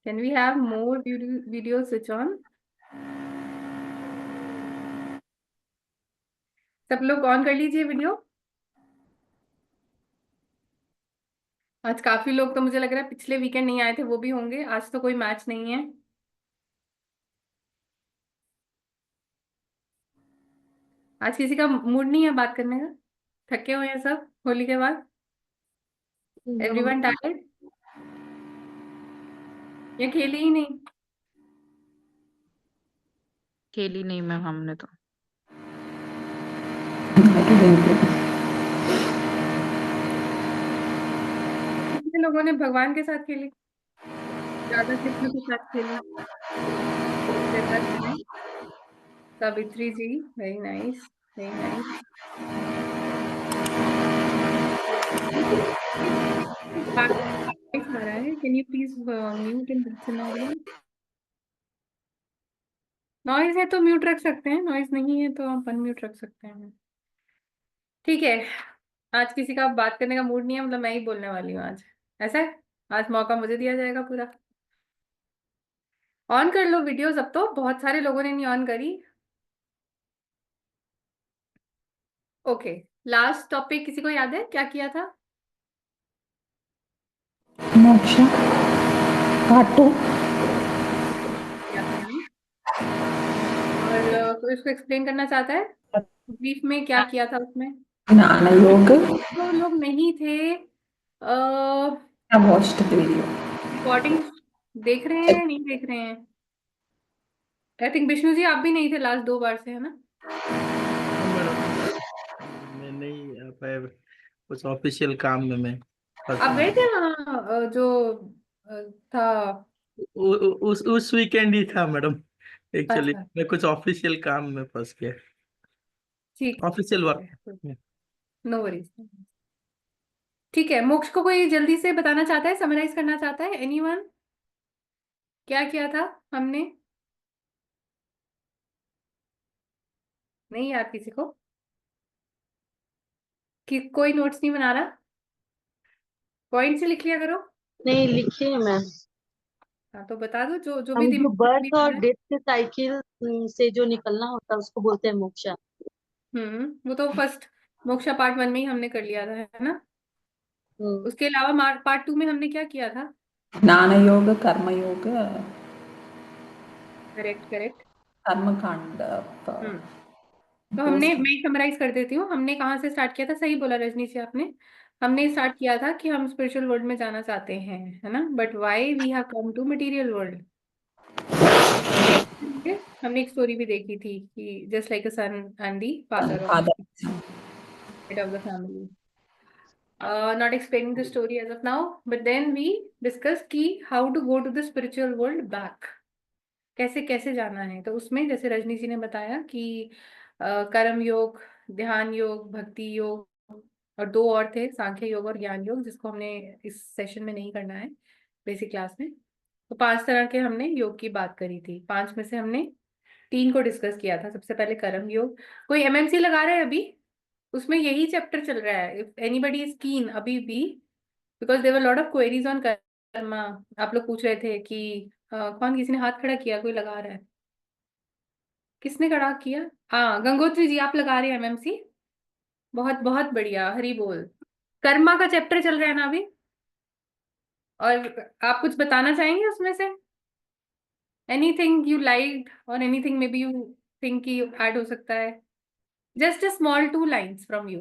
Can we have more video switch on? सब लोग on कर लीजिए वीडियो। आज काफी लोग तो मुझे लग रहा है पिछले वीकेंड नहीं आए थे, वो भी होंगे। आज तो कोई मैच नहीं है। आज किसी का मूड नहीं है बात करने का। थके हुए हैं सब होली के बाद। एवरीवन टायर्ड या खेली ही नहीं? खेली नहीं मैम हमने तो। कितने लोगों ने भगवान के साथ खेली? राधा कृष्ण के साथ खेली? सावित्री जी, वेरी नाइस, वेरी नाइस। आ रहा है, can you please mute and listen audio? Noise है तो म्यूट रख सकते हैं, नॉइज नहीं है तो आप अनम्यूट रख सकते हैं। ठीक है। आज किसी का बात करने का मूड नहीं है, मतलब मैं ही बोलने वाली हूँ आज। ऐसा है, आज मौका मुझे दिया जाएगा पूरा। ऑन कर लो वीडियोस, अब तो बहुत सारे लोगों ने नहीं ऑन करी। ओके, लास्ट टॉपिक किसी को याद है क्या किया था? मोक्षा पार्ट 2 किया था मैंने। और कोई इसको एक्सप्लेन करना चाहता है ब्रीफ में क्या किया था उसमें? ज्ञान योग। तो लोग नहीं थे। I watched the video. Recording देख रहे हैं नहीं देख रहे हैं? आई थिंक विष्णु जी आप भी नहीं थे लास्ट 2 बार से, है ना? मैडम मैं नहीं आ पाया, कुछ ऑफिशियल काम में मैं फंस आप गए गया। थे वहाँ जो था? उस वीकेंड ही था मैडम। एक्चुअली अच्छा, मैं कुछ ऑफिशियल काम में फंस गया, ठीक ऑफिशियल ठीक वर्क है, में। No worries. ठीक है, मोक्ष को कोई जल्दी से बताना चाहता है, समराइज करना चाहता है? एनीवन? क्या किया था हमने? नहीं याद किसी को कि कोई नोट्स नहीं बना रहा? पॉइंट से लिख लिया करो। नहीं लिखे है मैम। हाँ तो बता दो जो जो भी हम जो दिमाग में अभी बर्थ आ और रहा है। डेथ के साइकिल से जो निकलना होता है उसको बोलते हैं मोक्षा। वो तो फर्स्ट मोक्षा पार्ट 1 में ही हमने कर लिया था, है ना? हम्म। उसके अलावा पार्ट 2 में हमने क्या किया था? ज्ञान योग, कर्म योग, करेक्ट करेक्ट। कर्मकांड। हम्म तो हमने, मैं समराइज कर देती हूँ, हमने कहाँ से स्टार्ट किया था? सही बोला रजनी से आपने। हमने स्टार्ट किया था कि हम स्पिरिचुअल वर्ल्ड में जाना चाहते हैं, है ना? But why we have come to material world. हमने एक स्टोरी भी देखी थी कि just like a son and the father of father. Head of the family. Not explaining the story as of now, but then we discussed कि how to go to the spiritual world back, कैसे कैसे जाना है। तो उसमें जैसे रजनी जी ने बताया कि कर्म योग, ध्यान योग, भक्ति योग, और 2 और थे, सांख्य योग और ज्ञान योग, जिसको हमने इस सेशन में नहीं करना है, बेसिक क्लास में। तो 5 तरह के हमने योग की बात करी थी। 5 में से हमने 3 को डिस्कस किया था। सबसे पहले कर्म योग। कोई एमएमसी लगा रहा है अभी? उसमें यही चैप्टर चल रहा है, इफ एनीबडी इज कीन अभी भी, because there are lot of queries on karma. आप लोग पूछ रहे थे कि कौन, किसी ने हाथ खड़ा किया? कोई लगा रहा है? किसने खड़ा किया? हाँ, गंगोत्री जी आप लगा रहे हैं एमएमसी। बहुत बहुत बढ़िया, हरी बोल। कर्मा का चैप्टर चल रहा है ना अभी? और आप कुछ बताना चाहेंगे उसमें से? Anything you like or anything maybe you think कि ऐड हो सकता है? Just a small 2 lines from you.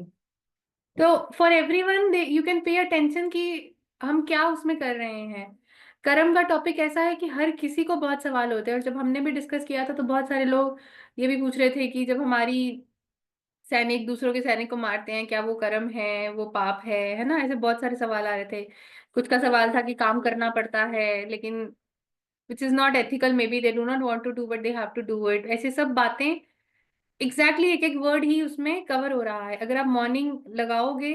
तो for everyone you can pay attention कि हम क्या उसमें कर रहे हैं। कर्म का टॉपिक ऐसा है कि हर किसी को बहुत सवाल होते हैं, और जब हमने भी डिस्कस किया था तो बहुत सारे लोग ये भी पूछ रहे थे कि जब हमारी सैनिक दूसरों के सैनिक को मारते हैं, क्या वो कर्म है, वो पाप है ना? ऐसे बहुत सारे सवाल आ रहे थे। कुछ का सवाल था कि काम करना पड़ता है लेकिन which is not ethical, maybe they do not want to do but they have to do it, ऐसी सब बातें। एग्जैक्टली एक एक वर्ड ही उसमें कवर हो रहा है। अगर आप मॉर्निंग लगाओगे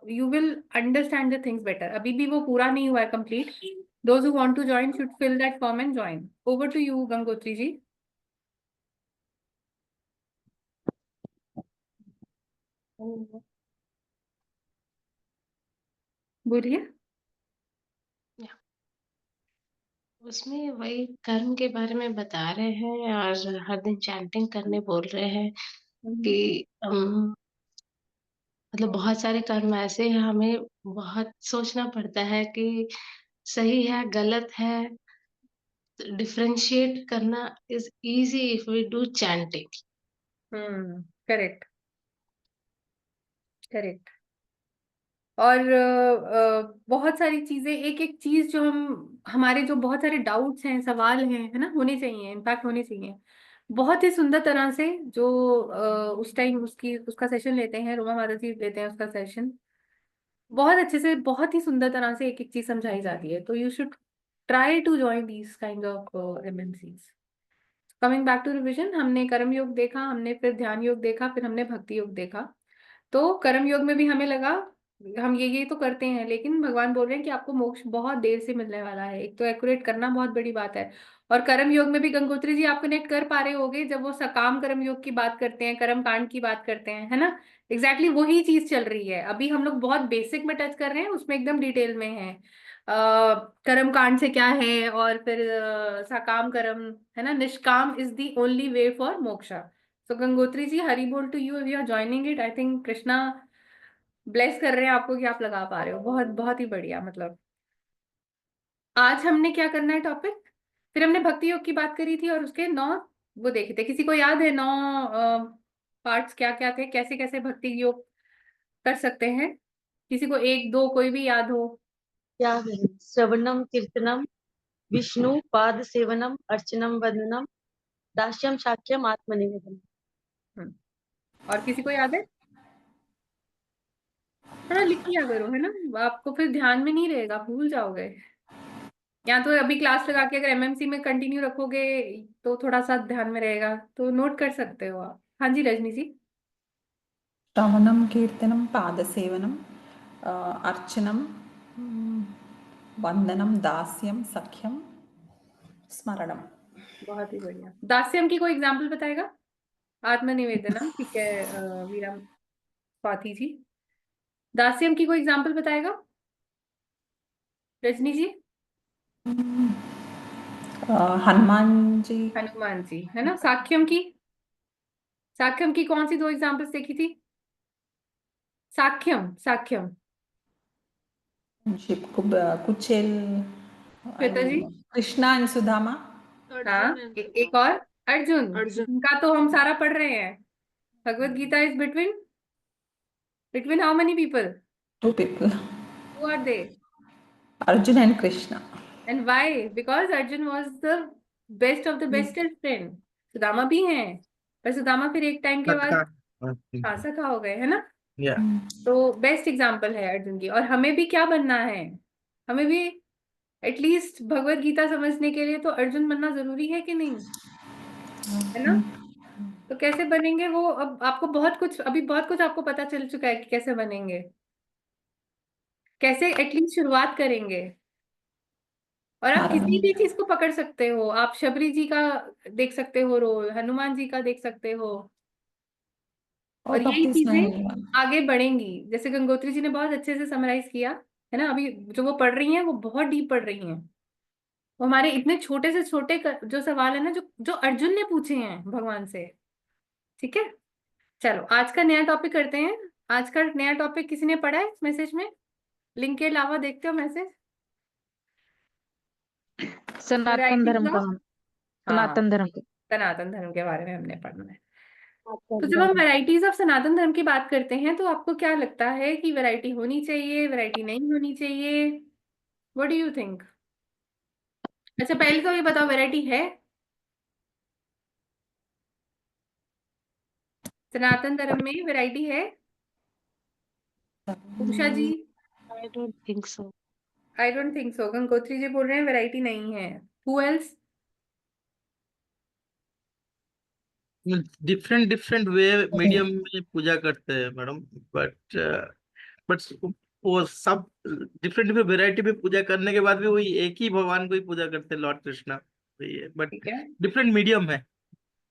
you will understand the things better. अभी भी वो पूरा नहीं हुआ है complete. Those who want to join should fill that form and join. Over to you, Gangotri जी। बोलिए। उसमें वही कर्म के बारे में बता रहे हैं और हर दिन चैंटिंग करने बोल रहे हैं कि मतलब बहुत सारे कर्म ऐसे हैं, हमें बहुत सोचना पड़ता है कि सही है गलत है। डिफरेंशिएट करना is easy if we do chanting. Correct, correct. और बहुत सारी चीजें, एक एक चीज जो हमारे जो बहुत सारे डाउट्स हैं, सवाल हैं, है ना, होने चाहिए, इनफैक्ट होने चाहिए। बहुत ही सुंदर तरह से जो उस टाइम उसका सेशन लेते हैं, रूमा माता जी लेते हैं उसका सेशन, बहुत अच्छे से, बहुत ही सुंदर तरह से एक एक चीज समझाई जाती है। तो you should try to join these kind of MNCs. Coming back to revision, हमने कर्म योग देखा, हमने फिर ध्यान योग देखा, फिर हमने भक्ति योग देखा। तो कर्म योग में भी हमें लगा हम ये तो करते हैं, लेकिन भगवान बोल रहे हैं कि आपको मोक्ष बहुत देर से मिलने वाला है। एक तो एक्यूरेट करना बहुत बड़ी बात है। और कर्म योग में भी गंगोत्री जी आप कनेक्ट कर पा रहे होगे, जब वो सकाम कर्म योग की बात करते हैं, कर्म कांड की बात करते हैं, है ना, एग्जैक्टली वही चीज चल रही है। अभी हम लोग बहुत बेसिक में टच कर रहे हैं, उसमें एकदम डिटेल में है कर्म कांड से क्या है, और फिर सकाम कर्म, है ना, निष्काम is the only way for moksha. तो Gangotri ji, Hari bol to you, we are joining it. I think Krishna bless कर रहे हैं आपको कि आप लगा पा रहे हो। बहुत बहुत ही बढ़िया। मतलब आज हमने क्या करना है टॉपिक, फिर हमने भक्ति योग की बात करी थी और उसके 9 वो देखे थे। किसी को याद है 9 पार्ट्स क्या क्या थे, कैसे कैसे भक्ति योग कर सकते हैं? किसी को एक दो कोई भी याद हो? क्या है? श्रवणम कीर्तनम, विष्णु पाद सेवनम, अर्चनम वंदनम, दास्यम साक्ष्यम आत्मनिवेदनम। हम्म, और किसी को याद है? थोड़ा लिख लिया करो, है ना, आपको फिर ध्यान में नहीं रहेगा, भूल जाओगे। या तो अभी क्लास लगा के अगर एमएमसी में कंटिन्यू रखोगे तो थोड़ा सा ध्यान में रहेगा, तो नोट कर सकते हो आप। हाँ जी रजनी जी। श्रवणं कीर्तनं पादसेवनम् अर्चनं वन्दनं दास्यं सख्यं स्मरणम्। बहुत ही बढ़िया। दास्यम की कोई एग्जाम्पल बताएगा? आत्मनिवेदनम, ठीक है। वीरा स्वाति जी, दास्यम की कोई एग्जाम्पल बताएगा? रजनी जी। हनुमान जी। हनुमान जी, है ना। साक्ष्यम की, साक्ष्यम की कौन सी 2 एग्जाम्पल्स देखी थी? साक्ष्यम, साक्ष्यम। कुचेल श्वेता जी। कृष्णा एंड सुदामा। हाँ, अर्जुन एंड एक और, अर्जुन। अर्जुन। उनका तो हम सारा पढ़ रहे हैं। Bhagavad Gita is between between how many people? 2 people, who are they? Arjun and Krishna. And why? Because Arjun was the best of the bestest friend. Sudama भी हैं, पर सुदामा फिर एक टाइम के बाद सखा। सखा हो गए, है ना। या तो बेस्ट एग्जाम्पल है अर्जुन की। और हमें भी क्या बनना है? हमें भी एटलीस्ट भगवत गीता समझने के लिए तो अर्जुन बनना जरूरी है कि नहीं, है ना। तो कैसे बनेंगे वो, अब आपको बहुत कुछ, अभी बहुत कुछ आपको पता चल चुका है कि कैसे बनेंगे, कैसे एटलीस्ट शुरुआत करेंगे। और आप किसी भी चीज को पकड़ सकते हो, आप शबरी जी का देख सकते हो रोल, हनुमान जी का देख सकते हो, और Out of यही this चीजें 9 आगे बढ़ेंगी। जैसे गंगोत्री जी ने बहुत अच्छे से समराइज किया, है ना। अभी जो वो पढ़ रही हैं वो बहुत डीप पढ़ रही हैं। वो हमारे इतने छोटे से छोटे जो सवाल है ना, जो जो अर्जुन ने पूछे हैं भगवान से। ठीक है, चलो आज का नया टॉपिक करते हैं। आज का नया टॉपिक किसी ने पढ़ा है इस मैसेज में? लिंक के अलावा देखते हो मैसेज? सनातन धर्म वैरायटीज का ऑफ, हम हाँ, सनातन धर्म का। सनातन धर्म के बारे में हमने पढ़ना है। तो जब हम धर्म। वैरायटीज ऑफ सनातन धर्म की बात करते हैं तो आपको क्या लगता है कि वैरायटी होनी चाहिए, वैरायटी नहीं होनी चाहिए? What do you think? अच्छा पहले तो ये बताओ, वैरायटी है सनातन धर्म में? वैरायटी है? Usha ji. I don't think so. I don't think so. Gangotri ji बोल रहे हैं वैरायटी नहीं है। Who else? Different different way medium में पूजा करते हैं मैडम। बट बट वो सब डिफरेंट डिफरेंट वेराइटी में पूजा करने के बाद भी वही एक ही भगवान को ही पूजा करते हैं, लॉर्ड कृष्णा। बट ठीक है, डिफरेंट मीडियम है।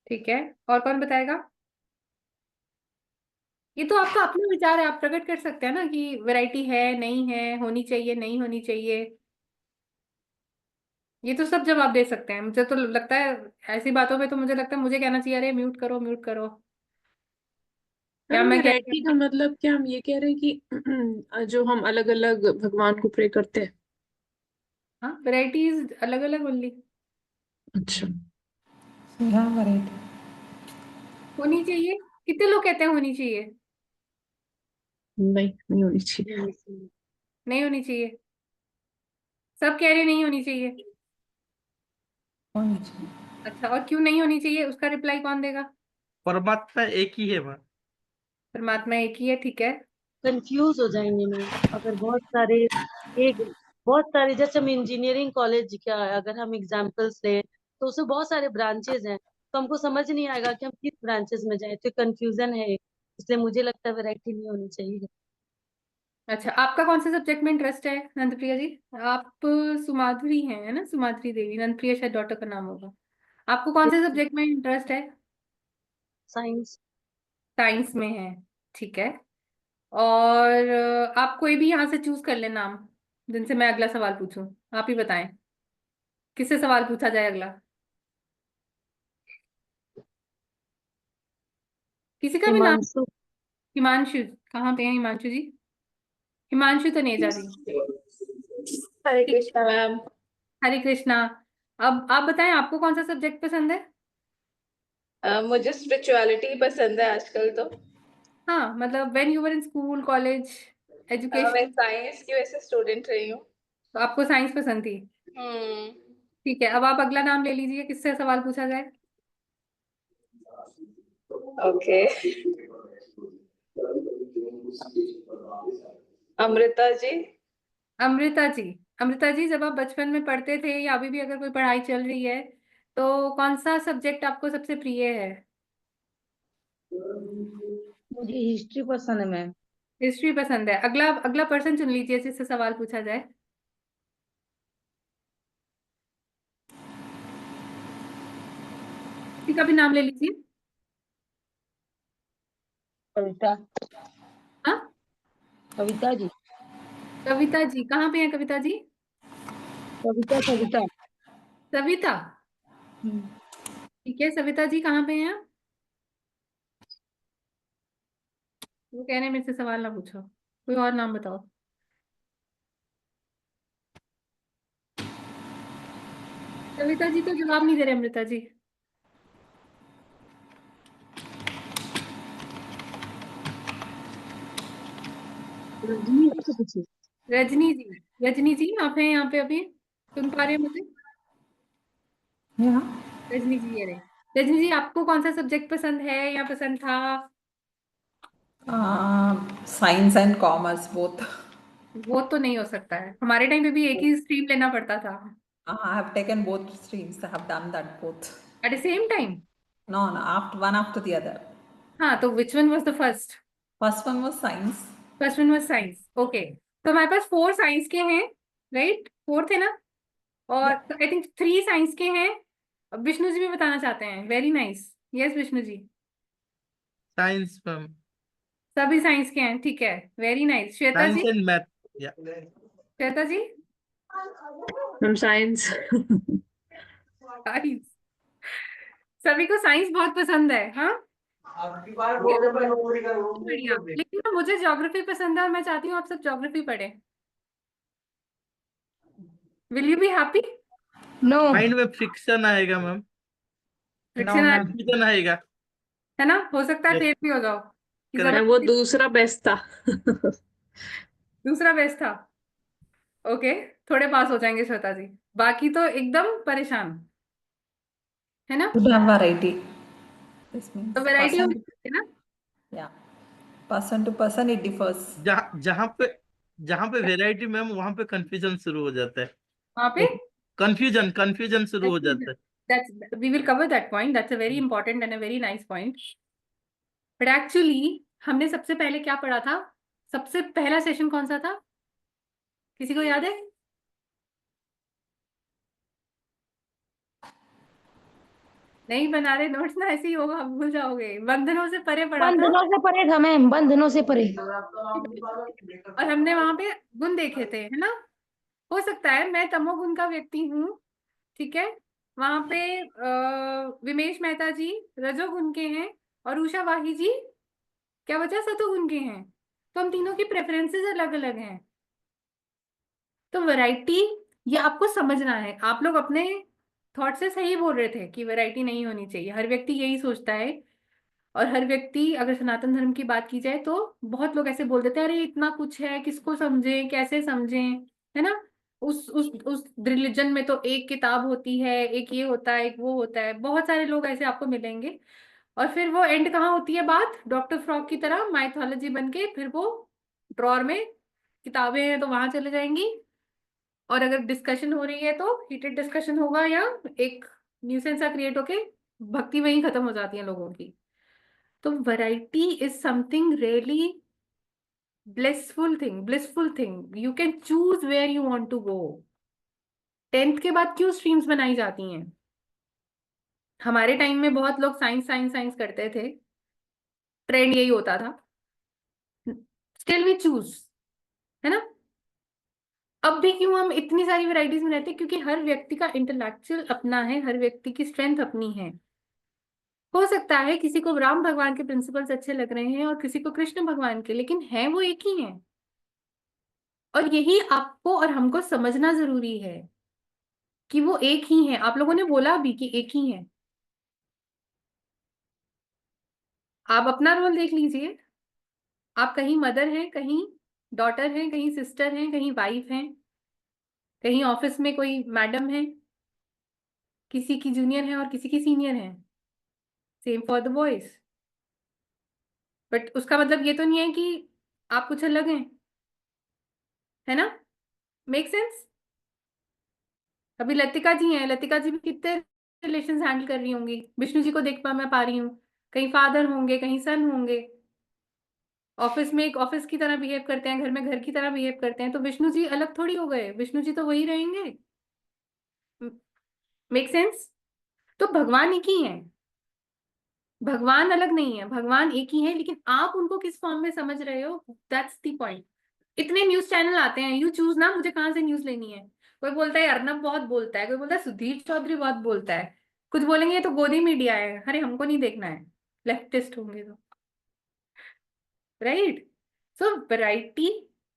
ठीक है। और कौन बताएगा? ये तो आपका अपना विचार है, आप प्रकट कर सकते हैं ना कि वैरायटी है नहीं है, होनी चाहिए नहीं होनी चाहिए। ये तो सब जवाब दे सकते हैं, मुझे तो लगता है ऐसी बातों पे तो मुझे लगता है मुझे कहना चाहिए अरे म्यूट करो म्यूट करो। या मैम मैं क्या वैरायटी का मतलब क्या हम ये कह रहे हैं कि जो हम अलग अलग भगवान को प्रे करते हैं। हाँ, वेराइटीज अलग अलग ओनली अच्छा। So yeah, variety. होनी चाहिए। कितने लोग कहते हैं होनी चाहिए? नहीं होनी चाहिए। नहीं होनी चाहिए। सब कह रहे नहीं होनी चाहिए। होनी चाहिए। अच्छा, और क्यों नहीं होनी चाहिए उसका रिप्लाई कौन देगा? परमात्मा एक ही है मैम। परमात्मा एक ही है, ठीक है। कंफ्यूज हो जाएंगे मैम। अगर एक बहुत सारे, जैसे हम इंजीनियरिंग कॉलेज का अगर हम एग्जांपल्स लें तो उसमें बहुत सारे ब्रांचेस हैं, तो हमको समझ नहीं आएगा कि हम किस ब्रांचेस में जाएं, तो कंफ्यूजन है, इसलिए मुझे लगता है वैरायटी नहीं होनी चाहिए। अच्छा, आपका कौन से सब्जेक्ट में इंटरेस्ट है नंदप्रिया जी? आप सुमाधुरी हैं, है ना? सुमाधुरी देवी, नंदप्रिया शायद डॉटर का नाम होगा। आपको कौन से सब्जेक्ट में इंटरेस्ट है? साइंस। साइंस में है, ठीक है। और आप कोई भी यहाँ से चूज कर ले नाम जिनसे मैं अगला सवाल पूछूं। आप ही बताएं किससे सवाल पूछा जाए अगला। किसी का भी नाम। हिमांशु। हिमांशु। कहाँ पे है हिमांशु जी? हिमांशु तनेजा जी। हरे कृष्णा मैम। हरे कृष्णा। अब आप बताएं आपको कौन सा सब्जेक्ट पसंद है? मुझे स्पिरिचुअलिटी पसंद है आजकल तो। हाँ, मतलब when you were in school college education. मैं साइंस की वैसे स्टूडेंट रही हूँ। तो आपको साइंस पसंद थी, हम्म। ठीक है। अब आप अगला नाम ले लीजिए, किससे सवाल पूछा जाए। ओके। अमृता जी। अमृता जी। अमृता जी, जब आप बचपन में पढ़ते थे या अभी भी अगर कोई पढ़ाई चल रही है तो कौन सा सब्जेक्ट आपको सबसे प्रिय है? मुझे हिस्ट्री पसंद है मैम। हिस्ट्री पसंद है। अगला अगला पर्सन चुन लीजिए जिससे सवाल पूछा जाए। किसी का भी नाम ले लीजिए। कविता। हाँ, कविता जी। कविता जी। कहाँ पे है कविता जी? कविता कविता। सविता। ठीक है, सविता जी कहाँ पे हैं आप? वो कह रहे हैं मेरे से सवाल ना पूछो, कोई और नाम बताओ। सविता जी तो जवाब नहीं दे रहे अमृता जी। रजनी है तो कुछ। रजनी जी। रजनी जी आप हैं यहाँ पे अभी? सुन पा रहे हैं मुझे? Yeah. रजनी जी ये रहे। रजनी जी, आपको कौन सा सब्जेक्ट पसंद है या पसंद था? Science and commerce both. वो तो नहीं हो सकता है, हमारे टाइम पे भी एक ही स्ट्रीम लेना पड़ता था। I have taken both streams. I have done that both. At the same time? No, no, after one after the other. हाँ, तो which one was the first? First one was science. First one was science, okay. तो हमारे पास 4 science के हैं, right? 4 थे ना? और Yeah. I think 3 science के हैं। विष्णु जी भी बताना चाहते हैं, very nice. Yes Vishnu ji. Science ma'am. सभी साइंस के हैं, ठीक है, very nice. Shweta ji. Science and math. या Shweta ji. Ma'am science. Science. सभी को साइंस बहुत पसंद है, हाँ। बढ़िया, लेकिन ना मुझे ज्योग्राफी पसंद है और मैं चाहती हूँ आप सब ज्योग्राफी पढ़ें। Will you be happy? No. Mind में फ्रिक्शन आएगा ma'am. No, friction ma'am. Friction आएगा। है ना? हो सकता है Yes. फेल भी हो जाओ। कि Correct. मैम जरा वो दूसरा बेस्ट था। दूसरा बेस्ट था, ओके। थोड़े पास हो जाएंगे श्वेता जी, बाकी तो एकदम परेशान, है ना? Would have variety. This means तो वैरायटी person. होनी चाहिए ना? Yeah. Person to person it differs. जहाँ पे वेराइटी मैम वहां पे कंफ्यूजन शुरू हो जाता है। वहाँ पे कंफ्यूजन शुरू हो जाता है। that's we will cover that point, that's a very important and a very nice point, but actually हमने सबसे पहले क्या पढ़ा था? सबसे पहला सेशन कौन सा था, किसी को याद है? नहीं बना रहे नोट्स ना, ऐसे ही होगा, भूल जाओगे। बंधनों से परे पढ़ा था। बंधनों से परे था मैम, बंधनों से परे। और हमने वहां पे गुण देखे थे, है ना? हो सकता है मैं तमोगुण का व्यक्ति हूँ ठीक है। वहां पे विमेश मेहता जी रजोगुण के हैं और उषा वाही जी क्या बचा, सतोगुण के हैं। तो हम तीनों की प्रेफरेंसेस अलग अलग हैं। तो वैरायटी ये आपको समझना है। आप लोग अपने थॉट से सही बोल रहे थे कि वैरायटी नहीं होनी चाहिए, हर व्यक्ति यही सोचता है। और हर व्यक्ति, अगर सनातन धर्म की बात की जाए तो बहुत लोग ऐसे बोल देते हैं, अरे इतना कुछ है, किसको समझें, कैसे समझें, है ना। उस रिलीजन में तो एक किताब होती है, एक ये होता है, एक वो होता है, बहुत सारे लोग ऐसे आपको मिलेंगे। और फिर वो एंड कहाँ होती है बात, डॉक्टर फ्रॉक की तरह माइथोलॉजी बन के फिर वो ड्रॉर में किताबें हैं तो वहां चले जाएंगी। और अगर डिस्कशन हो रही है तो हीटेड डिस्कशन होगा, या एक न्यूसेंस सा क्रिएट होके भक्ति वहीं खत्म हो जाती है लोगों की। तो variety is something really blissful thing. You can choose where you want to go. 10th के बाद क्यों स्ट्रीम्स बनाई जाती हैं? हमारे टाइम में बहुत लोग साइंस साइंस साइंस करते थे, ट्रेंड यही होता था, स्टिल वी चूज, है ना। अब भी क्यों हम इतनी सारी वैरायटीज में रहते हैं? क्योंकि हर व्यक्ति का इंटेलेक्चुअल अपना है, हर व्यक्ति की स्ट्रेंथ अपनी है। हो सकता है किसी को राम भगवान के प्रिंसिपल्स अच्छे लग रहे हैं और किसी को कृष्ण भगवान के, लेकिन है वो एक ही है। और यही आपको और हमको समझना जरूरी है कि वो एक ही है। आप लोगों ने बोला भी कि एक ही है। आप अपना रोल देख लीजिए। आप कहीं मदर हैं, कहीं डॉटर हैं, कहीं सिस्टर हैं, कहीं वाइफ हैं, कहीं ऑफिस में कोई मैडम है, किसी की जूनियर है और किसी की सीनियर है। Same for the boys. But उसका मतलब ये तो नहीं है कि आप कुछ अलग हैं, है ना। Make sense. अभी लतिका जी हैं, लतिका जी भी कितने रिलेशन हैंडल कर रही होंगी। विष्णु जी को देख मैं पा रही हूँ, कहीं फादर होंगे, कहीं सन होंगे। ऑफिस में एक ऑफिस की तरह बिहेव करते हैं, घर में घर की तरह बिहेव करते हैं। तो विष्णु जी अलग थोड़ी हो गए, विष्णु जी तो वही रहेंगे। Make sense. तो भगवान एक ही है, भगवान अलग नहीं है, भगवान एक ही है, लेकिन आप उनको किस फॉर्म में समझ रहे हो, दैट्स द पॉइंट। इतने न्यूज चैनल आते हैं, यू चूज ना मुझे कहाँ से न्यूज लेनी है। कोई बोलता है अर्नब बहुत बोलता है, कोई बोलता है सुधीर चौधरी बहुत बोलता है, कुछ बोलेंगे ये तो गोदी मीडिया है। अरे हमको नहीं देखना है, लेफ्टिस्ट होंगे तो, right. So variety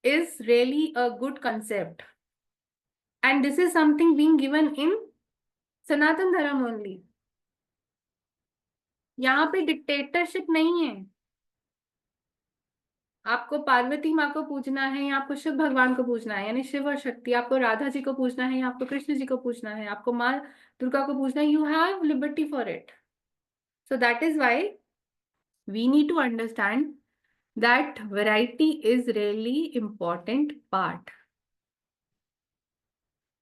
is really a good concept, and this is something being given in Sanatan Dharam only. यहाँ पे डिक्टेटरशिप नहीं है। आपको पार्वती माँ को पूजना है या आपको शिव भगवान को पूजना है, यानी शिव और शक्ति, आपको राधा जी को पूजना है या आपको कृष्ण जी को पूजना है, आपको माँ दुर्गा को पूजना है, you have liberty for it. So that is why we need to understand that variety is really important part.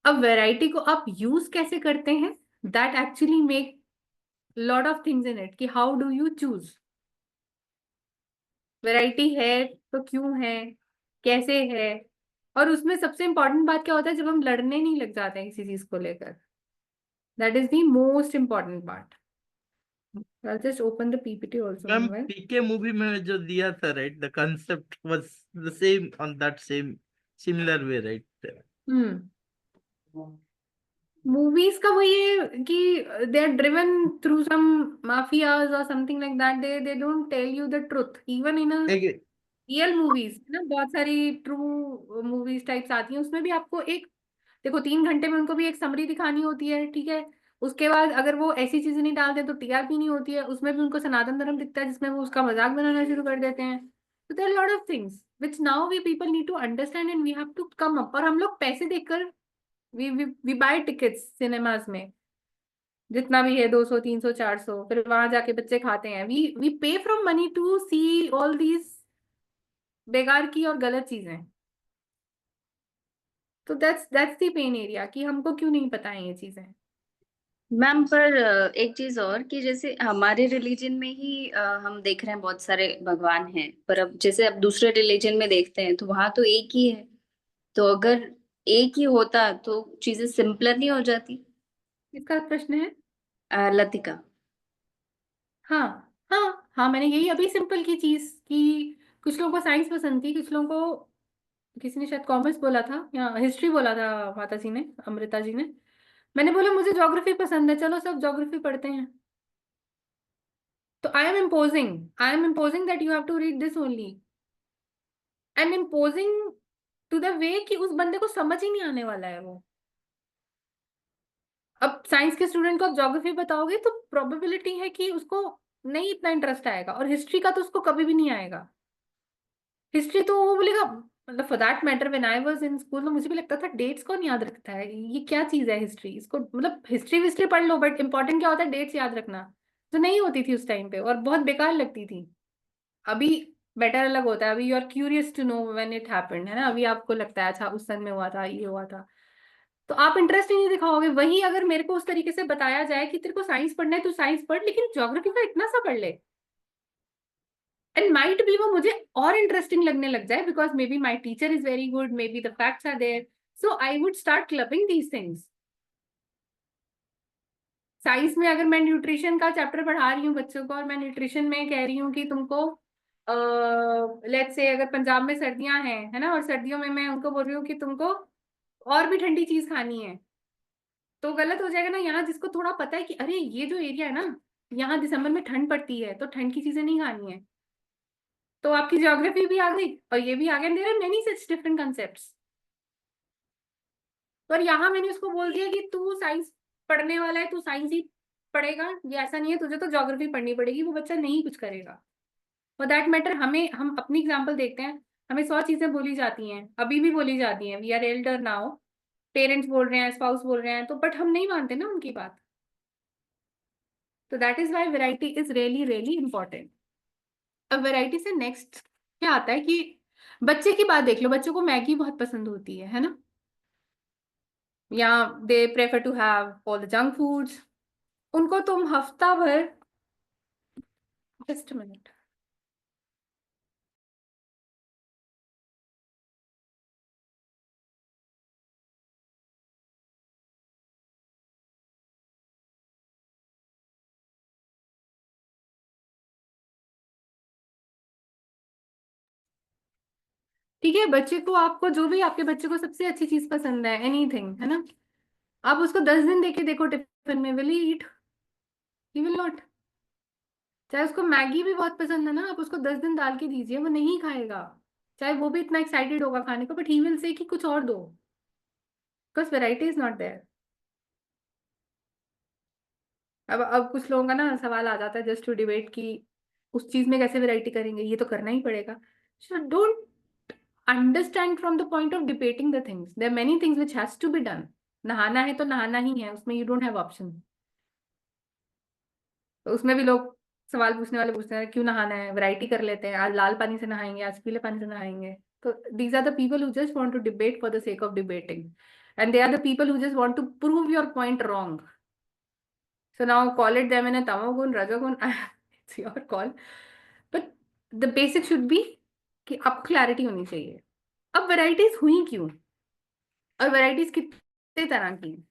अब वैरायटी को आप यूज कैसे करते हैं, that actually make lot of things in it, कि how do you choose. Variety है तो क्यों है, कैसे है। और उसमें सबसे इंपॉर्टेंट बात क्या होता है, जब हम लड़ने नहीं लग जाते हैं किसी चीज को लेकर, that is the most important part. I'll just open the PPT also ma'am meanwhile. PK movie में जो दिया था, right, the concept was the same on that same similar way, right. Movies का वही है कि they are driven through some mafias और something like that, they don't tell you the truth even in a real movies ना। बहुत सारी true movies types आती हैं, उसमें भी आपको एक, देखो 3 घंटे में उनको भी एक समरी दिखानी होती है, ठीक है। उसके बाद अगर वो ऐसी चीजें नहीं डालते तो टीआरपी नहीं होती है, उसमें भी उनको सनातन धर्म दिखता है जिसमें वो उसका मजाक बनाना शुरू कर देते हैं। तो there lot of things which now we people need to understand and we have to come up. और हम लोग पैसे देकर वी बाय टिकट्स सिनेमाज में, जितना भी है 200 300 400, फिर वहां जाके बच्चे खाते हैं। We pay from money to see all these बेकार की और गलत चीजें। तो दैट्स द पेन एरिया, कि हमको क्यों नहीं पता है ये चीजें। मैम पर एक चीज और कि जैसे हमारे रिलीजन में ही हम देख रहे हैं बहुत सारे भगवान हैं, पर अब जैसे अब दूसरे रिलीजन में देखते हैं तो वहां तो एक ही है। तो अगर एक ही होता तो चीजें सिंपलर नहीं हो जाती। इसका प्रश्न है। लतिका। हाँ हाँ हाँ, मैंने यही अभी सिंपल की चीज कि कुछ लोगों को साइंस पसंद थी, कुछ लोगों को, किसी ने शायद कॉमर्स बोला था या हिस्ट्री बोला था, माता जी ने, अमृता जी ने। मैंने बोला मुझे ज्योग्राफी पसंद है, चलो सब ज्योग्राफी पढ़ते हैं। तो I am imposing that you have to read this only, and imposing to the way कि उस बंदे को समझ ही नहीं आने वाला है वो। अब साइंस के स्टूडेंट को आप ज्योग्राफी बताओगे तो प्रोबेबिलिटी है कि उसको नहीं इतना इंटरेस्ट आएगा, और हिस्ट्री का तो उसको कभी भी नहीं आएगा। हिस्ट्री तो वो बोलेगा, मतलब for that matter when I was in school, तो मुझे भी लगता था डेट्स कौन याद रखता है, ये क्या चीज है हिस्ट्री, इसको मतलब हिस्ट्री विस्ट्री पढ़ लो बट इंपॉर्टेंट क्या होता है, डेट्स याद रखना। तो नहीं होती थी उस टाइम पे, और बहुत बेकार लगती थी। अभी बेटर अलग होता है, अभी you are curious to know when it happened, है ना, अभी आपको लगता है अच्छा उस सन में हुआ था, ये हुआ था, तो आप इंटरेस्ट ही नहीं दिखाओगे। वही अगर मेरे को उस तरीके से बताया जाए कि तेरे को साइंस पढ़ना है तो साइंस पढ़, लेकिन ज्योग्राफी का इतना सा पढ़ ले, एंड माइट बी वो मुझे और इंटरेस्टिंग लगने लग जाए, because maybe my teacher is very good, maybe the facts are there, so I would start clubbing these things. Science में अगर मैं न्यूट्रिशन का चैप्टर पढ़ा रही हूँ बच्चों को, और मैं न्यूट्रिशन में कह रही हूँ कि तुमको लेट्स से अगर पंजाब में सर्दियां हैं, है ना, और सर्दियों में मैं उनको बोल रही हूँ कि तुमको और भी ठंडी चीज खानी है, तो गलत हो जाएगा ना। यहाँ जिसको थोड़ा पता है कि अरे ये जो एरिया है ना, यहाँ दिसंबर में ठंड पड़ती है तो ठंड की चीजें नहीं खानी है, तो आपकी ज्योग्राफी भी आ गई और ये भी आ गया, there are many such different concepts. पर यहाँ मैंने उसको बोल दिया कि तू साइंस पढ़ने वाला है, तू साइंस ही पढ़ेगा, ये ऐसा नहीं है तुझे तो ज्योग्राफी पढ़नी पड़ेगी, वो बच्चा नहीं कुछ करेगा। फॉर दैट मैटर हम अपनी एग्जाम्पल देखते हैं, हमें 100 चीजें बोली जाती हैं, अभी भी बोली जाती हैं, we are elder now, parents बोल रहे हैं, स्पाउस बोल रहे हैं, तो बट हम नहीं मानते ना उनकी बात। तो that is why variety is really really important. अब वेराइटी से नेक्स्ट क्या आता है कि बच्चे की बात देख लो, बच्चों को मैगी बहुत पसंद होती है ना, या they prefer to have all the junk foods. उनको तुम हफ्ता भर, जस्ट मिनट, ठीक है, बच्चे को आपको जो भी आपके बच्चे को सबसे अच्छी चीज पसंद है, एनीथिंग, है ना, आप उसको 10 दिन देके देखो टिफिन में, will he eat? He will not. चाहे उसको मैगी भी बहुत पसंद है ना, आप उसको 10 दिन डाल के दीजिए, वो नहीं खाएगा, चाहे वो भी इतना एक्साइटेड होगा खाने को, बट ही विल से कि कुछ और दो, because variety is not there. अब कुछ लोगों का ना सवाल आ जाता है जस्ट टू डिबेट कि उस चीज में कैसे वैरायटी करेंगे, ये तो करना ही पड़ेगा। So don't understand from the point of debating the things, there many things which has to be done. नहाना है तो नहाना ही है, उसमें यू डोंट हैव ऑप्शन। तो उसमें भी लोग सवाल पूछने वाले पूछते हैं क्यों नहाना है, वैरायटी कर लेते हैं, आज लाल पानी से नहाएंगे, आज पीले पानी से नहाएंगे। तो these are the people who just want to debate for the sake of debating, and they are the people who just want to prove your point wrong. So now call it them in a tamagun, rajagun, it's your call. But the basic should be कि आपको clarity होनी चाहिए। अब varieties हुई क्यों, और varieties कितने तरह की हैं?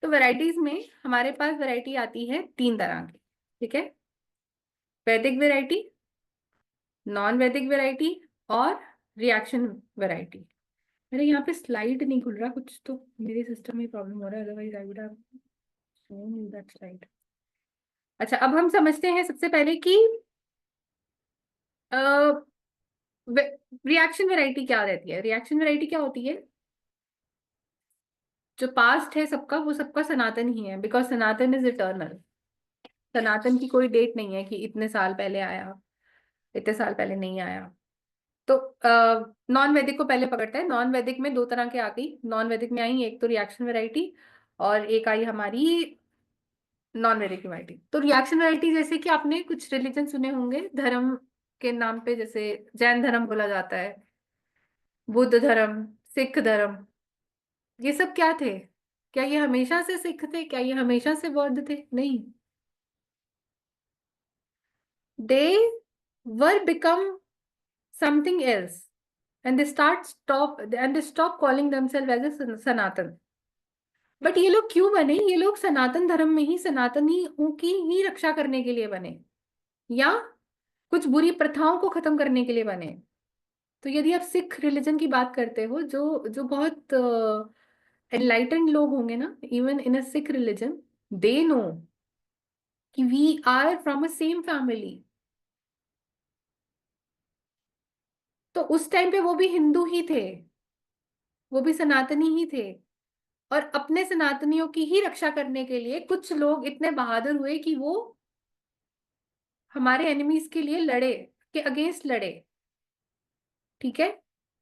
तो वैराइटीज में हमारे पास वैरायटी आती है 3 तरह की, ठीक है, वैदिक वैरायटी, नॉन वैदिक वैरायटी, और रिएक्शन वैरायटी। मेरे यहाँ पे स्लाइड नहीं खुल रहा, कुछ तो मेरे सिस्टम में प्रॉब्लम हो रहा है, otherwise I would have shown you that slide. अच्छा, अब हम समझते हैं सबसे पहले कि रिएक्शन वैरायटी क्या रहती है। रिएक्शन वैरायटी क्या होती है, जो पास्ट है सबका, वो सबका सनातन ही है, बिकॉज सनातन इज इटर्नल। सनातन की कोई डेट नहीं है कि इतने साल पहले आया, इतने साल पहले नहीं आया। तो नॉन वैदिक को पहले पकड़ते हैं। नॉन वैदिक में 2 तरह के आ गई, नॉन वैदिक में आई एक तो रिएक्शन वैरायटी, और एक आई हमारी नॉन वैदिक वैरायटी। तो रिएक्शन वैरायटी जैसे कि आपने कुछ रिलीजन सुने होंगे धर्म के नाम पे, जैसे जैन धर्म बोला जाता है, बुद्ध धर्म, सिख धर्म, ये सब क्या थे? क्या ये हमेशा से सिख थे? क्या ये हमेशा से बौद्ध थे? नहीं, they were become something else, and they stop calling themselves as a Sanatan. But ये लोग क्यों बने? ये लोग सनातन धर्म में ही सनातनी की ही रक्षा करने के लिए बने, या कुछ बुरी प्रथाओं को खत्म करने के लिए बने। तो यदि आप सिख रिलीजन की बात करते हो, जो जो बहुत एनलाइटेंड लोग होंगे ना, even in a Sikh religion, they know कि we are from a same family. तो उस टाइम पे वो भी हिंदू ही थे, वो भी सनातनी ही थे, और अपने सनातनियों की ही रक्षा करने के लिए कुछ लोग इतने बहादुर हुए कि वो हमारे एनिमीज के लिए लड़े, के अगेंस्ट लड़े। ठीक है।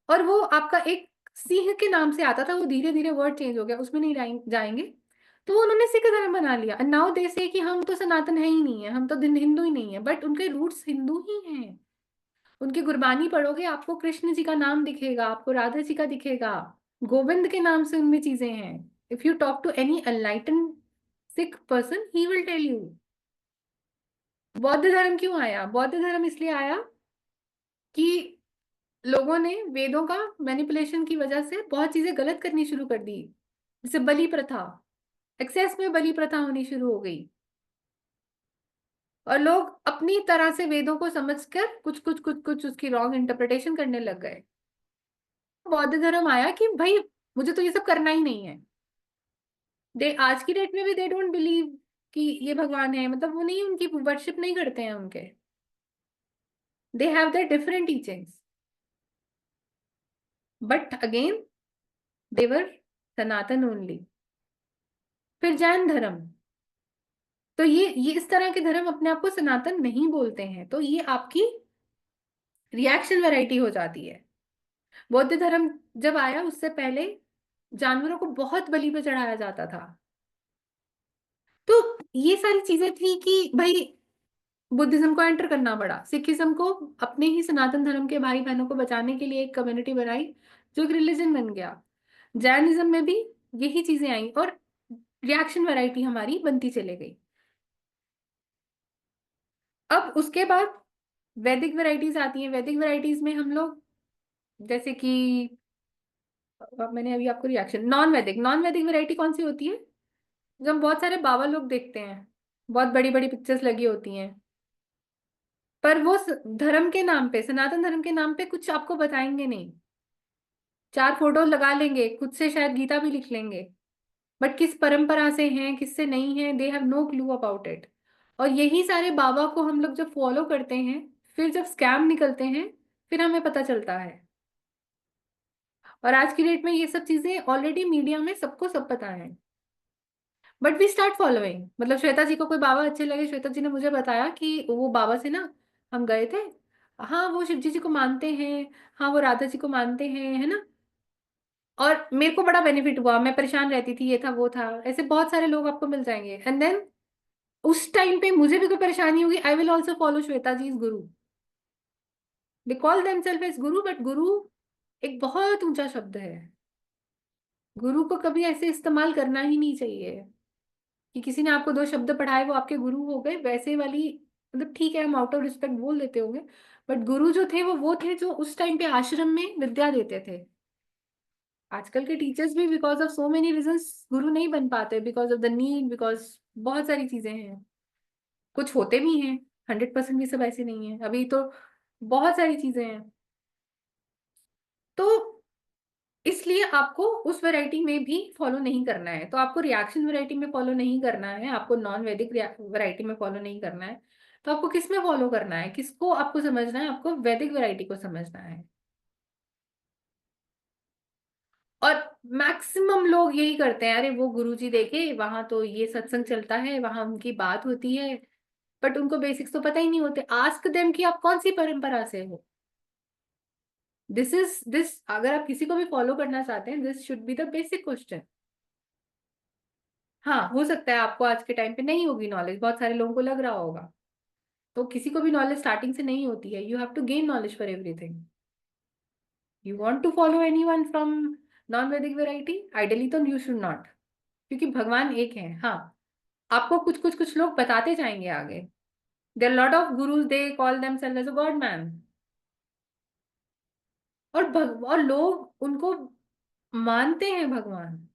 और वो आपका एक सिंह के नाम से आता था, वो धीरे धीरे वर्ड चेंज हो गया, उसमें नहीं जाएंगे। तो वो उन्होंने सिख धर्म बना लिया, एंड नाउ दे से कि हम तो सनातन है ही नहीं है, हम तो हिंदू ही नहीं है, बट उनके रूट्स हिंदू ही हैं। उनकी गुरबानी पढ़ोगे आपको कृष्ण जी का नाम दिखेगा, आपको राधा जी का दिखेगा, गोविंद के नाम से उनमें चीजें हैं। If you talk to any enlighten Sikh person, he will tell you. बौद्ध धर्म क्यों आया? बौद्ध धर्म इसलिए आया कि लोगों ने वेदों का मैनिपुलेशन की वजह से बहुत चीजें गलत करनी शुरू कर दी। जैसे बलि प्रथा, एक्सेस में बलि प्रथा होनी शुरू हो गई, और लोग अपनी तरह से वेदों को समझकर कुछ कुछ कुछ कुछ उसकी रॉन्ग इंटरप्रिटेशन करने लग गए। बौद्ध धर्म आया कि भाई मुझे तो ये सब करना ही नहीं है। दे आज की डेट में भी दे डोंट बिलीव कि ये भगवान है, मतलब वो नहीं, उनकी वर्शिप नहीं करते हैं उनके, they have their different teachings, but again they were Sanatan only. फिर जैन धर्म, तो ये इस तरह के धर्म अपने आप को सनातन नहीं बोलते हैं, तो ये आपकी रिएक्शन वैरायटी हो जाती है। बौद्ध धर्म जब आया उससे पहले जानवरों को बहुत बलि पे चढ़ाया जाता था। तो ये सारी चीजें थी कि भाई बुद्धिज्म को एंटर करना पड़ा, सिखिज्म को अपने ही सनातन धर्म के भाई बहनों को बचाने के लिए एक कम्युनिटी बनाई जो एक रिलीजन बन गया। जैनिज्म में भी यही चीजें आई, और रिएक्शन वैरायटी हमारी बनती चले गई। अब उसके बाद वैदिक वैरायटीज आती हैं। वैदिक वैरायटीज में हम लोग, जैसे कि मैंने अभी आपको रिएक्शन, नॉन वैदिक वैरायटी कौन सी होती है? जब हम बहुत सारे बाबा लोग देखते हैं, बहुत बड़ी बड़ी पिक्चर्स लगी होती हैं, पर वो धर्म के नाम पे, सनातन धर्म के नाम पे कुछ आपको बताएंगे नहीं। 4 फोटो लगा लेंगे, खुद से शायद गीता भी लिख लेंगे, बट किस परंपरा से हैं किससे नहीं है, they have no clue about it. और यही सारे बाबा को हम लोग जब फॉलो करते हैं, फिर जब स्कैम निकलते हैं, फिर हमें पता चलता है। और आज की डेट में ये सब चीजें ऑलरेडी मीडिया में सबको सब पता है, बट वी स्टार्ट फॉलोइंग। मतलब श्वेता जी को कोई बाबा अच्छे लगे, श्वेता जी ने मुझे बताया कि वो बाबा से ना हम गए थे, हाँ वो शिव जी को मानते हैं, हाँ वो राधा जी को मानते हैं, है ना, और मेरे को बड़ा बेनिफिट हुआ, मैं परेशान रहती थी, ये था वो था। ऐसे बहुत सारे लोग आपको मिल जाएंगे, एंड देन उस टाइम पे मुझे भी कोई परेशानी होगी, I will also follow Shweta ji is guru. They call themselves as guru, but guru एक बहुत ऊंचा शब्द है। गुरु को कभी ऐसे इस्तेमाल करना ही नहीं चाहिए कि किसी ने आपको 2 शब्द पढ़ाए वो आपके गुरु हो गए, वैसे वाली। मतलब ठीक है हम आउट ऑफ रिस्पेक्ट बोल देते होंगे, बट गुरु जो थे वो थे जो उस टाइम पे आश्रम में विद्या देते थे। आजकल के टीचर्स भी because of so many reasons गुरु नहीं बन पाते, because of the need, because बहुत सारी चीजें हैं। कुछ होते भी हैं, 100% भी सब ऐसे नहीं है, अभी तो बहुत सारी चीजें हैं। तो इसलिए आपको उस वैरायटी में भी फॉलो नहीं करना है, तो आपको रिएक्शन वैरायटी में फॉलो नहीं करना है, आपको नॉन वैदिक वैरायटी में फॉलो नहीं करना है। तो आपको किस में फॉलो करना है, किसको आपको समझना है? आपको वैदिक वैरायटी को समझना है। और मैक्सिमम लोग यही करते हैं, अरे वो गुरुजी देखे वहां तो ये सत्संग चलता है, वहां उनकी बात होती है, बट उनको बेसिक्स तो पता ही नहीं होते। आस्क देम कि आप कौन सी परंपरा से हो। दिस अगर आप किसी को भी फॉलो करना चाहते हैं, this should be the basic question. हाँ हो सकता है आपको आज के टाइम पे नहीं होगी नॉलेज, बहुत सारे लोगों को लग रहा होगा, तो किसी को भी नॉलेज स्टार्टिंग से नहीं होती है। You have to gain knowledge for everything. You want to follow anyone from non Vedic variety, ideally तो यू शुड नॉट, क्योंकि भगवान एक है। हाँ आपको कुछ कुछ कुछ लोग बताते जाएंगे आगे, there lot of gurus, they call themselves as a god man, और लोग उनको मानते हैं भगवान।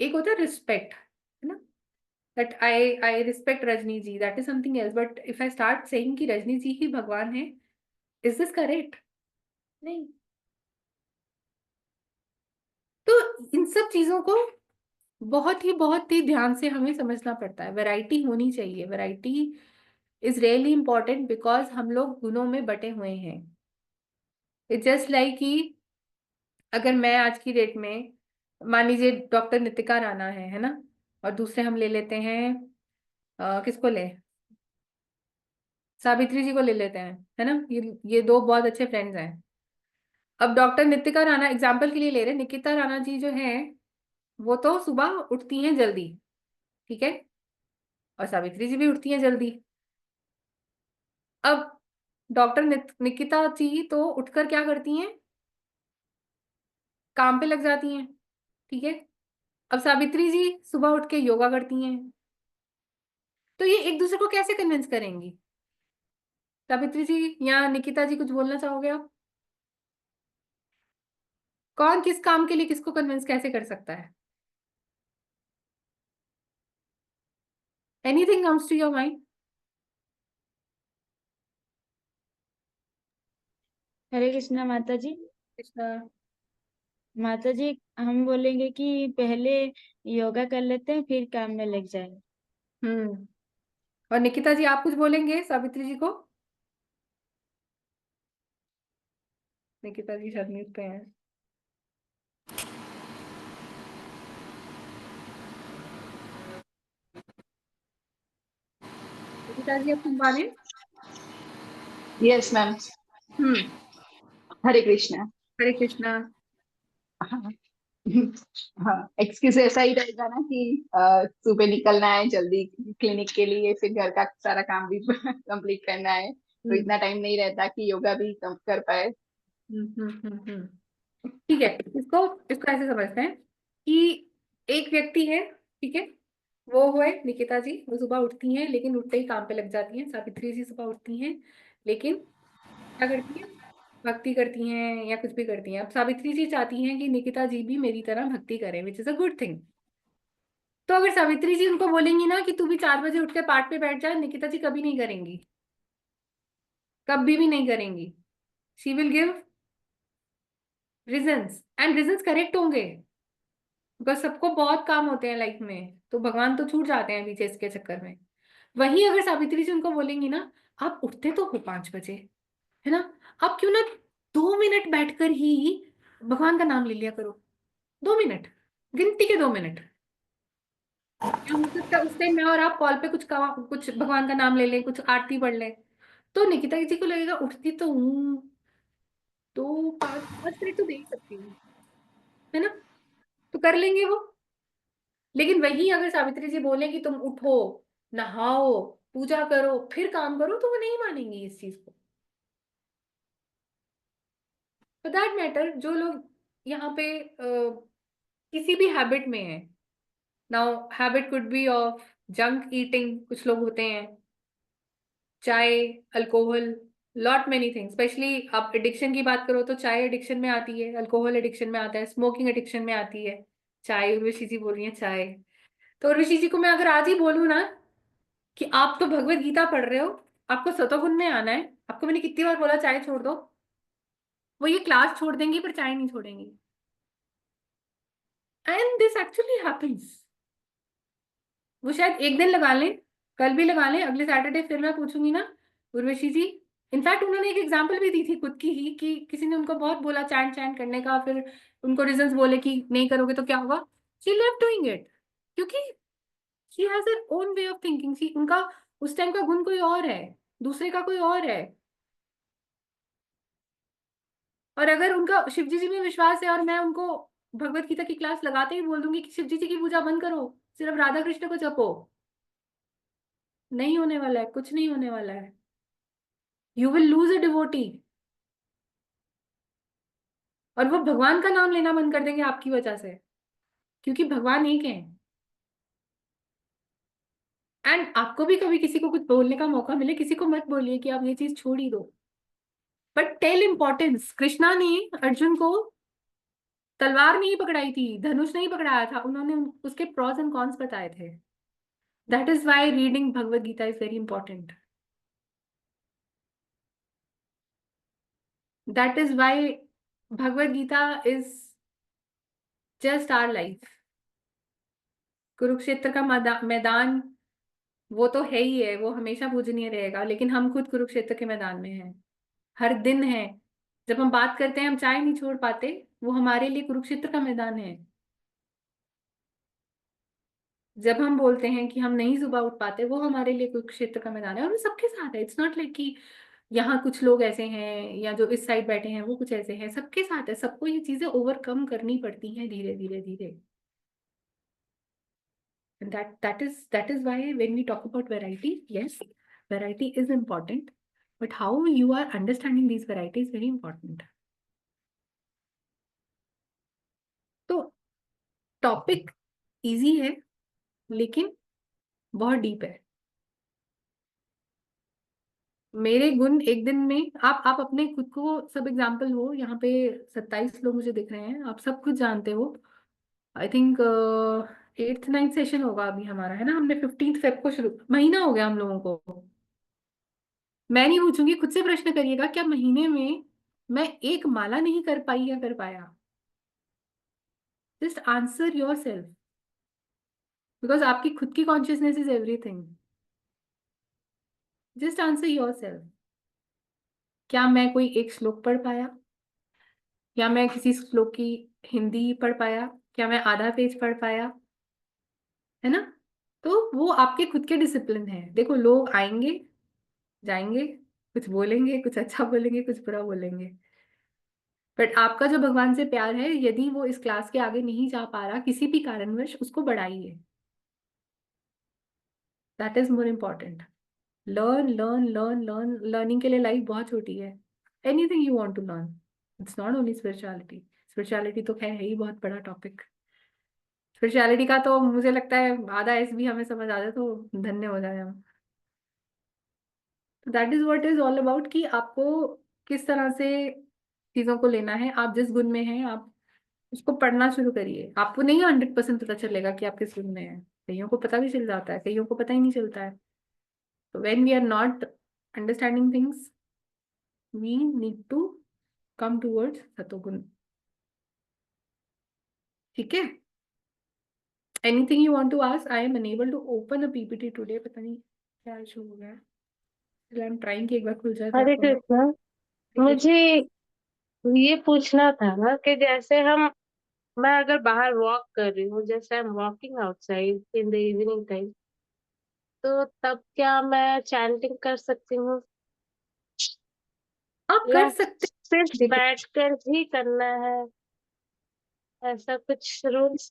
एक होता है रिस्पेक्ट, है ना, that I respect Rajni ji, that is something else. But if I start saying कि रजनी जी ही भगवान है, is this correct? नहीं। तो इन सब चीजों को बहुत ही ध्यान से हमें समझना पड़ता है। वैरायटी होनी चाहिए। Variety is really important because हम लोग गुणों में बटे हुए हैं। इट्स जस्ट लाइक कि अगर मैं आज की डेट में, मान लीजिए डॉक्टर नितिका राणा है ना, और दूसरे हम ले लेते हैं किसको ले, सावित्री जी को ले लेते हैं, है ना। ये दो बहुत अच्छे फ्रेंड्स हैं। अब डॉक्टर नितिका राणा एग्जाम्पल के लिए ले रहे हैं, निकिता राणा जी जो है वो तो सुबह उठती हैं जल्दी, ठीक है, और सावित्री जी भी उठती हैं जल्दी। अब डॉक्टर निकिता जी तो उठकर क्या करती हैं, काम पे लग जाती हैं, ठीक है। अब सावित्री जी सुबह उठ के योगा करती हैं। तो ये एक दूसरे को कैसे कन्विंस करेंगी? सावित्री जी या निकिता जी, कुछ बोलना चाहोगे आप? कौन किस काम के लिए किसको कन्विंस कैसे कर सकता है? Anything comes to your mind? Hare Krishna माता जी। कृष्णा। माता जी, हम बोलेंगे कि पहले योगा कर लेते हैं फिर काम में लग जाएंगे। और निकिता जी आप कुछ बोलेंगे सावित्री जी को? निकिता जी शायद म्यूट पे हैं। निकिता जी आप सुन पा रहे हैं? Yes ma'am. Hmm. Hare Krishna. Hare Krishna. हाँ हाँ, एक्सक्यूज ऐसा ही रहेगा ना कि सुबह निकलना है जल्दी क्लिनिक के लिए, फिर घर का सारा काम भी कंप्लीट करना है, तो इतना टाइम नहीं रहता कि योगा भी कर पाए। ठीक है, इसको इसको ऐसे समझते हैं कि एक व्यक्ति है, ठीक है, वो हुए निकिता जी, वो सुबह उठती हैं लेकिन उठते ही काम पे लग जाती हैं। सावित्री जी सुबह उठती हैं लेकिन क्या करती हैं, भक्ति करती हैं या कुछ भी करती हैं। अब सावित्री जी चाहती हैं कि निकिता जी भी मेरी तरह भक्ति करें, which is a good thing. तो अगर सावित्री जी उनको बोलेंगी ना कि तू भी 4 बजे उठ के पाठ पे बैठ जाए, निकिता जी कभी नहीं करेंगी, कभी भी नहीं करेंगी। She will give reasons and reasons correct होंगे, बिकॉज सबको बहुत काम होते हैं लाइफ में, तो भगवान तो छूट जाते हैं पीछे इसके चक्कर में। वहीं अगर सावित्री जी उनको बोलेंगी ना, आप उठते तो हो 5 बजे, है ना, आप क्यों ना 2 मिनट बैठकर ही भगवान का नाम ले लिया करो। 2 मिनट, गिनती के 2 मिनट। या हो सकता है उस टाइम मैं और आप कॉल पे कुछ भगवान का नाम ले लें, कुछ आरती पढ़ लें। तो निकिता जी को लगेगा उठती तो हूँ, तो 5 5 मिनट तो दे ही सकती हूँ, है ना, तो कर लेंगे वो। लेकिन वही अगर सावित्री जी बोले कि तुम उठो, नहाओ, पूजा करो, फिर काम करो, तो वो नहीं मानेंगी इस चीज को। फॉर दैट मैटर जो लोग यहाँ पे किसी भी हैबिट में है, now habit could be of junk eating, कुछ लोग होते हैं, चाय, alcohol, lot many things. Specially आप एडिक्शन की बात करो तो चाय एडिक्शन में आती है, अल्कोहल एडिक्शन में आता है, स्मोकिंग एडिक्शन में आती है चाय। उर्वशी जी बोल रही है चाय। तो उर्वशी जी को मैं अगर आज ही बोलूँ ना कि आप तो भगवत गीता पढ़ रहे हो, आपको सतोगुण में आना है, आपको मैंने कितनी बार बोला चाय छोड़ दो, वो ये क्लास छोड़ देंगी पर चाय नहीं छोड़ेंगी। And this actually happens. वो शायद एक दिन लगा लें, कल भी लगा लें, अगले सैटरडे फिर मैं पूछूंगी ना उर्वशी जी। इनफैक्ट उन्होंने एक एग्जाम्पल भी दी थी खुद की ही कि किसी ने उनको बहुत बोला चैंट चैंट करने का, फिर उनको रीजंस बोले कि नहीं करोगे तो क्या होगा, शी लेफ्ट डूइंग इट, क्योंकि she has her own way of thinking. See उनका उस टाइम का गुण कोई और है, दूसरे का कोई और है। और अगर उनका शिव जी में विश्वास है और मैं उनको भगवत गीता की क्लास लगाते ही बोल दूंगी कि शिव जी की पूजा बंद करो, सिर्फ राधा कृष्ण को जपो, नहीं होने वाला है, कुछ नहीं होने वाला है। You will lose a devotee, और वो भगवान का नाम लेना बंद कर देंगे आपकी वजह से, क्योंकि भगवान एक है। एंड आपको भी कभी किसी को कुछ बोलने का मौका मिले, किसी को मत बोलिए कि आप ये चीज छोड़ ही दो, बट टेल इंपॉर्टेंस। कृष्णा ने अर्जुन को तलवार नहीं पकड़ाई थी, धनुष नहीं पकड़ाया था, उन्होंने उसके प्रॉस एंड कॉन्स बताए थे। That is why reading Bhagavad Gita is very important. That is why Bhagavad Gita is just our life. Kurukshetra का मैदान वो तो है ही है, वो हमेशा पूजनीय रहेगा, लेकिन हम खुद कुरुक्षेत्र के मैदान में हैं, हर दिन है। जब हम बात करते हैं हम चाय नहीं छोड़ पाते, वो हमारे लिए कुरुक्षेत्र का मैदान है। जब हम बोलते हैं कि हम नहीं सुबह उठ पाते, वो हमारे लिए कुरुक्षेत्र का मैदान है, और वो सबके साथ है। इट्स नॉट लाइक कि यहाँ कुछ लोग ऐसे हैं या जो इस साइड बैठे हैं वो कुछ ऐसे हैं, सबके साथ है। सबको ये चीजें ओवरकम करनी पड़ती हैं धीरे धीरे धीरे। And that is why when we talk about variety, yes, variety is important, but how you are understanding these varieties is very important. तो टॉपिक इजी है लेकिन बहुत डीप है। मेरे गुण एक दिन में, आप अपने खुद को सब एग्जाम्पल हो, यहाँ पे 27 लोग मुझे दिख रहे हैं, आप सब कुछ जानते हो। I think 8th 9th session होगा अभी हमारा, है ना? हमने 15th फेब को शुरू, महीना हो गया हम लोगों को। मैं नहीं पूछूंगी, खुद से प्रश्न करिएगा, क्या महीने में मैं एक माला नहीं कर पाई या कर पाया? Just answer your self, because आपकी खुद की consciousness is everything. Just answer your self. क्या मैं कोई एक श्लोक पढ़ पाया, या मैं किसी श्लोक की हिंदी पढ़ पाया, क्या मैं आधा पेज पढ़ पाया, है ना? तो वो आपके खुद के डिसिप्लिन है। देखो, लोग आएंगे जाएंगे, कुछ बोलेंगे, कुछ अच्छा बोलेंगे, कुछ बुरा बोलेंगे, बट आपका जो भगवान से प्यार है, यदि वो इस क्लास के आगे नहीं जा पा रहा किसी भी कारणवश, उसको बढ़ाइए। That is more important. Learn learn learn learn. Learning के लिए लाइफ बहुत छोटी है। Anything you want to learn, it's not only spirituality. Spirituality तो खैर है ही बहुत बड़ा टॉपिक। स्पिरिचुअलिटी का तो मुझे लगता है आधा एस भी हमें समझ आ जाए तो धन्य हो जाए हम। That is what is all about, कि आपको किस तरह से चीजों को लेना है। आप जिस गुण में हैं, आप उसको पढ़ना शुरू करिए। आपको नहीं 100% पता चलेगा कि आप किस गुण में हैं, कईयों को पता भी चल जाता है, कईयों को पता ही नहीं चलता है। तो when we are not understanding things, we need to come towards सतोगुण। ठीक है? Anything you want to ask? I am unable to open a PPT today, पता नहीं क्या इशू हो गया है। आई एम ट्राइंग कि एक बार खुल जाए तो हरे आपको मैं कृष्णा, मुझे ये पूछना था ना कि जैसे मैं अगर बाहर वॉक कर रही हूँ, जैसे I am walking outside in the evening time, तो तब क्या मैं चैंटिंग कर सकती हूँ आप या कर सकते सिर्फ हैं। देखो, बैठकर ही करना है? ऐसा कुछ रूल्स,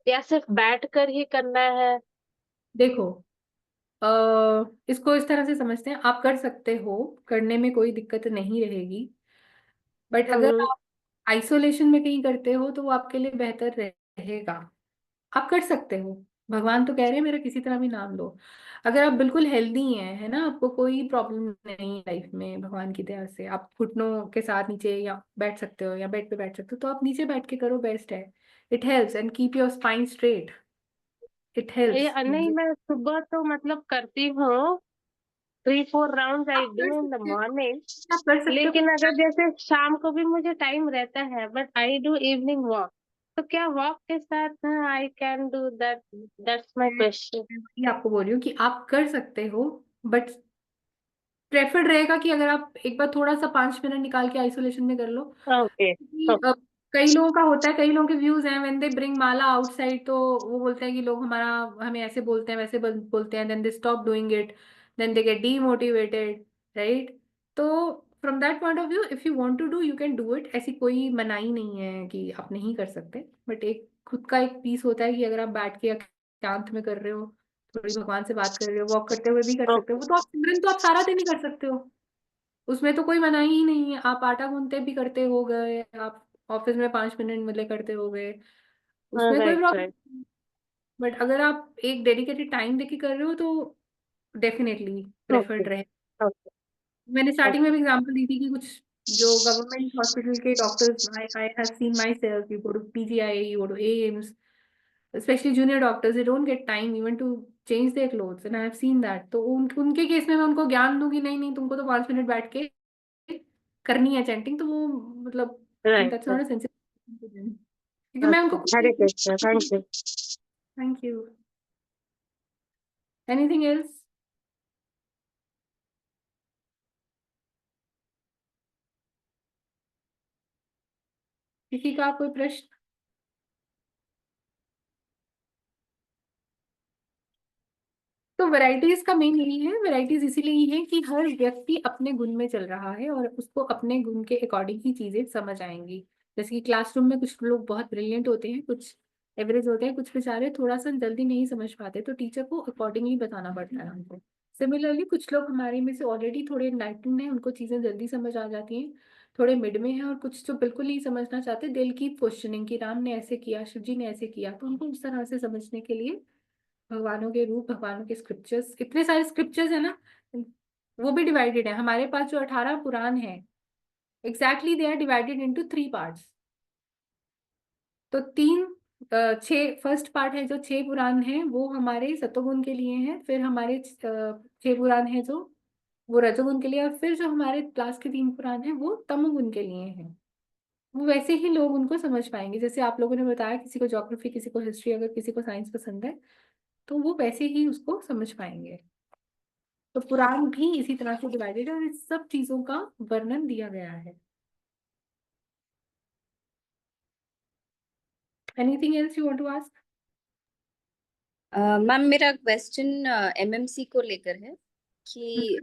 या सिर्फ बैठकर ही करना है? देखो, इसको इस तरह से समझते हैं, आप कर सकते हो, करने में कोई दिक्कत नहीं रहेगी, बट अगर हम्म, आप आइसोलेशन में कहीं करते हो तो वो आपके लिए बेहतर रहेगा। आप कर सकते हो, भगवान तो कह रहे हैं मेरा किसी तरह भी नाम लो। अगर आप बिल्कुल हेल्दी हैं, है ना, आपको कोई प्रॉब्लम नहीं है लाइफ में, भगवान की दया से आप घुटनों के साथ नीचे या बैठ सकते हो या बेड पे बैठ सकते हो, तो आप नीचे बैठ के करो, बेस्ट है। It helps and keep your spine straight. It helps. नहीं, मैं सुबह तो मतलब करती हूँ, 3-4 राउंड आई आप कर डू इन द सकते मॉर्निंग। हो, आप कर सकते लेकिन हो। अगर जैसे शाम को भी मुझे टाइम रहता है, but I do evening walk, तो क्या वॉक के साथ I can do that? That's my question. मैं वही आपको बोल रही हूँ कि आप कर सकते हो, बट प्रेफर्ड रहेगा कि अगर आप एक बार थोड़ा सा 5 मिनट निकाल के आइसोलेशन में कर लो। ओके। क्योंकि कई लोगों का होता है, कई लोगों के व्यूज हैं, when they bring Mala outside, तो वो बोलते हैं कि लोग हमें ऐसे बोलते हैं, वैसे बोलते हैं, then they stop doing it, then they get demotivated, right? तो from that point of view, if you want to do you can do it. ऐसी कोई मनाही नहीं है कि आप नहीं कर सकते, बट एक खुद का एक पीस होता है कि अगर आप बैठ के एकांत में कर रहे हो, थोड़ी भगवान से बात कर रहे हो, वॉक करते हुए भी कर सकते हो। वो तो आप सिमरन तो आप सारा दिन ही कर सकते हो, उसमें तो कोई मनाही ही नहीं है। आप आटा गूंथते भी करते हो गए, आप ऑफिस में 5 मिनट मिले करते हो गए, उसमें कोई राइट, राइट। प्रॉब्लम। बट अगर आप एक डेडिकेटेड टाइम देके कर रहे हो तो डेफिनेटली ओके, प्रेफर्ड रहे। ओके, मैंने स्टार्टिंग में ओके। भी एग्जांपल दी थी कि कुछ जो गवर्नमेंट हॉस्पिटल के doctors, I have seen myself, you go to PGI, you go to AIIMS, especially junior doctors, they don't get time even to change their clothes, and I have seen that। तो उनके case में मैं उनको ज्ञान दूंगी, नहीं नहीं तुमको तो 5 मिनट बैठ के करनी है चैंटिंग, तो वो मतलब I think right, that's not right. A sensitive. क्योंकि मैं उनको Hare Krishna, thank you. Thank you. Anything else? किसी का कोई प्रश्न? तो वैरायटीज का मेन यही है, वैरायटीज इसीलिए है कि हर व्यक्ति अपने गुण में चल रहा है और उसको अपने गुण के अकॉर्डिंग ही चीजें समझ आएंगी। जैसे कि क्लासरूम में कुछ लोग बहुत ब्रिलियंट होते हैं, कुछ एवरेज होते हैं, कुछ बेचारे थोड़ा सा जल्दी नहीं समझ पाते, तो टीचर को अकॉर्डिंगली बताना पड़ता है उनको। सिमिलरली कुछ लोग हमारे में से ऑलरेडी थोड़े एनलाइटेंड हैं, उनको चीजें जल्दी समझ आ जाती हैं, थोड़े मिड में हैं, और कुछ जो बिल्कुल नहीं समझना चाहते, दिल की क्वेश्चनिंग कि राम ने ऐसे किया, शिव जी ने ऐसे किया, तो उनको उस तरह से समझने के लिए भगवानों के रूप, भगवानों के स्क्रिप्चर्स, इतने सारे स्क्रिप्चर्स है ना, वो भी डिवाइडेड है। हमारे पास जो 18 पुराण है, exactly they are divided into 3 parts. तो छह फर्स्ट पार्ट है, जो 6 पुराण है वो हमारे सतोगुण के लिए हैं, फिर हमारे 6 पुराण है जो वो रजोगुण के लिए, और फिर जो हमारे क्लास के 3 पुराण है वो तमोगुण के लिए हैं। वो वैसे ही लोग उनको समझ पाएंगे, जैसे आप लोगों ने बताया किसी को ज्योग्राफी, किसी को हिस्ट्री, अगर किसी को साइंस पसंद है तो वो वैसे ही उसको समझ पाएंगे। तो पुराण भी इसी तरह से डिवाइडेड है और इस सब चीजों का वर्णन दिया गया है। Anything else you want to ask? Ma'am मेरा क्वेश्चन एमएमसी को लेकर है कि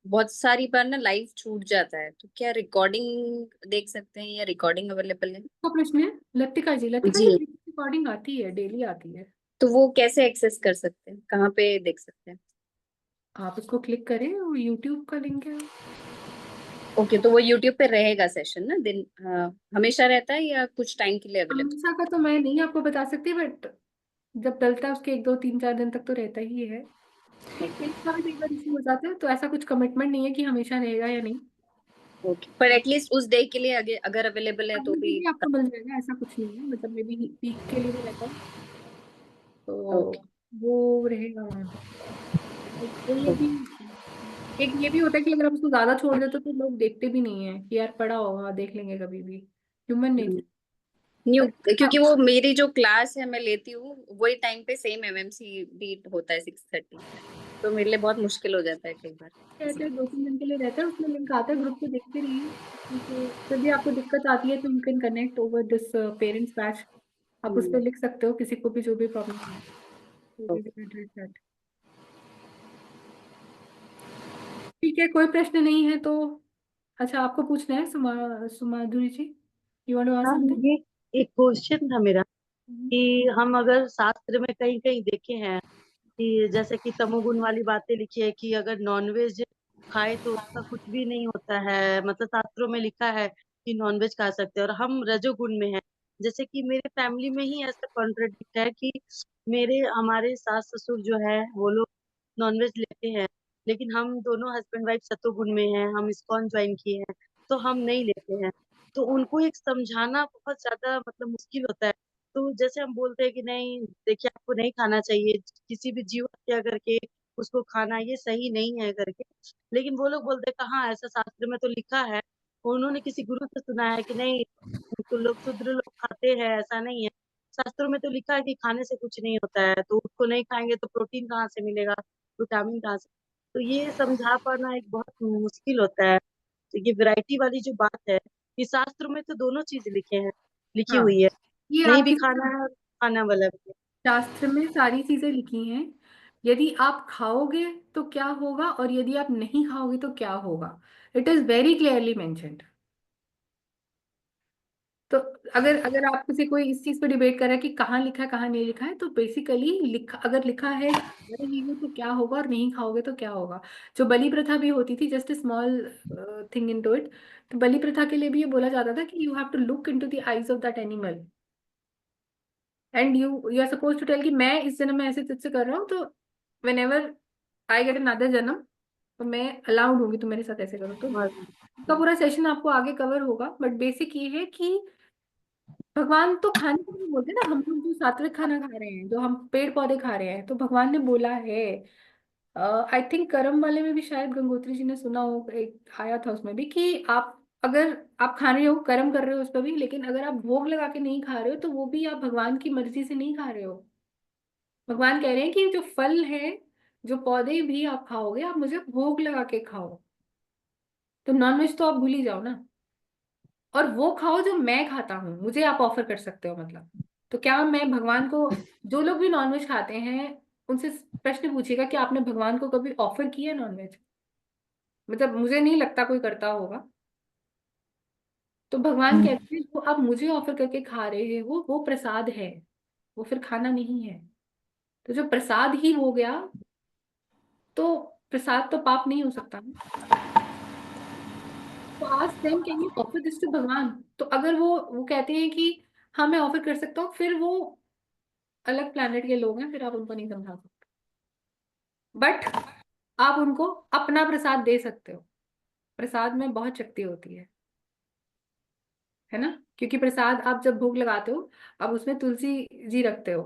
बहुत सारी बार ना लाइव छूट जाता है, तो क्या रिकॉर्डिंग देख सकते हैं या रिकॉर्डिंग अवेलेबल है? तो प्रश्न है लतिका जी, लतिका जी, जी रिकॉर्डिंग आती है, डेली आती है। तो वो कैसे एक्सेस कर सकते हैं, कहाँ पे देख सकते हैं? आप उसको क्लिक करें, वो यूट्यूब का लिंक है। ओके, तो वो यूट्यूब पे रहेगा सेशन ना दिन हमेशा रहता है या कुछ टाइम के लिए अवेलेबल? हमेशा का तो मैं नहीं आपको बता सकती, बट जब डलता है उसके 1 2 3 4 दिन तक तो रहता ही है। एक बार इशू हो जाता है, तो ऐसा कुछ कमिटमेंट नहीं है कि हमेशा रहेगा या नहीं। ओके, पर एटलीस्ट उस डे के लिए अगर अवेलेबल है तो अभी भी। भी आपको मिल जाएगा, ऐसा कुछ नहीं है, मतलब मे बी पीक के लिए भी रहता है, तो ओके। वो रहेगा वहाँ पे। ये भी एक ये भी होता है कि अगर हम उसको ज्यादा छोड़ देते तो लोग देखते भी नहीं है कि यार पड़ा होगा, देख लेंगे कभी भी, ह्यूमन नेचर। न्यू, हाँ, क्योंकि वो मेरी जो क्लास है मैं लेती हूँ वही टाइम पे सेम एमएमसी बीट होता है 6:30, तो मेरे लिए बहुत मुश्किल हो जाता है कई बार। रहते हैं 2 3 दिन के लिए रहता है, उसमें लिंक आता है, ग्रुप पे देखते रहिए। तो फिर भी आपको दिक्कत आती है तो you can connect over this parents batch. आप उस पर लिख सकते हो किसी को भी जो भी प्रॉब्लम है, तो we will address that। ठीक है, कोई प्रश्न नहीं है तो अच्छा, आपको पूछना है सुमाधुरी जी, यू वांट टू आस्क हाँ, समथिंग? ये एक क्वेश्चन था मेरा कि हम अगर शास्त्र में कहीं कहीं देखे हैं कि जैसे कि तमोगुण वाली बातें लिखी है कि अगर नॉनवेज खाए तो उसका कुछ भी नहीं होता है, मतलब शास्त्रों में लिखा है कि नॉनवेज खा सकते हैं, और हम रजोगुण में हैं। जैसे कि मेरे फैमिली में ही ऐसा कॉन्ट्रडिक्ट है कि हमारे सास ससुर जो है वो लोग नॉनवेज लेते हैं, लेकिन हम दोनों हस्बैंड वाइफ सतोगुण में हैं, हम इस्कॉन ज्वाइन किए हैं तो हम नहीं लेते हैं। तो उनको एक समझाना बहुत ज्यादा मतलब मुश्किल होता है। तो जैसे हम बोलते हैं कि नहीं देखिए आपको नहीं खाना चाहिए, किसी भी जीव हत्या करके उसको खाना ये सही नहीं है करके, लेकिन वो लोग बोलते हैं कहाँ ऐसा शास्त्र में तो लिखा है, उन्होंने किसी गुरु से सुना है कि नहीं तो लोग शूद्र लोग खाते हैं, ऐसा नहीं है। शास्त्रों में तो लिखा है कि खाने से कुछ नहीं होता है, तो उसको नहीं खाएंगे तो प्रोटीन कहाँ से मिलेगा, विटामिन कहाँ से। तो ये समझा पाना एक बहुत मुश्किल होता है। तो ये वैरायटी वाली जो बात है कि शास्त्र में तो दोनों चीज लिखी हाँ, हुई है, ये नहीं भी आपकी खाना है और खाना वाला भी है। शास्त्र में सारी चीजें लिखी हैं। यदि आप खाओगे तो क्या होगा और यदि आप नहीं खाओगे तो क्या होगा, it is very clearly mentioned. तो अगर अगर आपसे से कोई इस चीज पे डिबेट कर रहा है कि कहाँ लिखा है कहाँ नहीं लिखा है, तो बेसिकली अगर लिखा है अगर नहीं हो तो क्या होगा और नहीं खाओगे तो क्या होगा। जो बलि प्रथा भी होती थी, just small thing into it, तो बलि प्रथा के लिए भी ये बोला जाता था कि you have to look into the eyes of that animal and you are suppose to tell कि मैं इस जन्म में ऐसे तुझसे कर रहा हूँ, तो when ever I get another जन्म तो मैं अलाउड होंगी, तो मेरे साथ ऐसे करो। तो और उसका पूरा सेशन आपको आगे कवर होगा, बट बेसिक ये है कि भगवान तो खाने को नहीं बोलते ना, हम लोग जो सात्विक खाना खा रहे हैं, जो हम पेड़ पौधे खा रहे हैं, तो भगवान ने बोला है। आई थिंक कर्म वाले में भी शायद गंगोत्री जी ने सुना हो, एक आया था उसमें भी कि आप अगर आप खा रहे हो, कर्म कर रहे हो उस पर भी, लेकिन अगर आप भोग लगा के नहीं खा रहे हो तो वो भी आप भगवान की मर्जी से नहीं खा रहे हो। भगवान कह रहे हैं कि जो फल है, जो पौधे भी आप खाओगे, आप मुझे भोग लगा के खाओ। तो नॉनवेज तो आप भूल ही जाओ ना, और वो खाओ जो मैं खाता हूँ, मुझे आप ऑफर कर सकते हो मतलब। तो क्या मैं भगवान को, जो लोग भी नॉनवेज खाते हैं उनसे प्रश्न पूछिएगा कि आपने भगवान को कभी ऑफर किया नॉनवेज? मतलब मुझे नहीं लगता कोई करता होगा। तो भगवान कहते हैं जो आप मुझे ऑफर करके खा रहे हो वो प्रसाद है, वो फिर खाना नहीं है। तो जो प्रसाद ही हो गया, तो प्रसाद तो पाप नहीं हो सकता ना। तो आज them can you offer this to Bhagwan? तो अगर वो कहते हैं कि हाँ मैं ऑफर कर सकता हूँ, फिर वो अलग प्लेनेट के लोग हैं, फिर आप उनको नहीं समझा सकते। बट आप उनको अपना प्रसाद दे सकते हो। प्रसाद में बहुत शक्ति होती है ना, क्योंकि प्रसाद आप जब भोग लगाते हो, अब उसमें तुलसी जी रखते हो।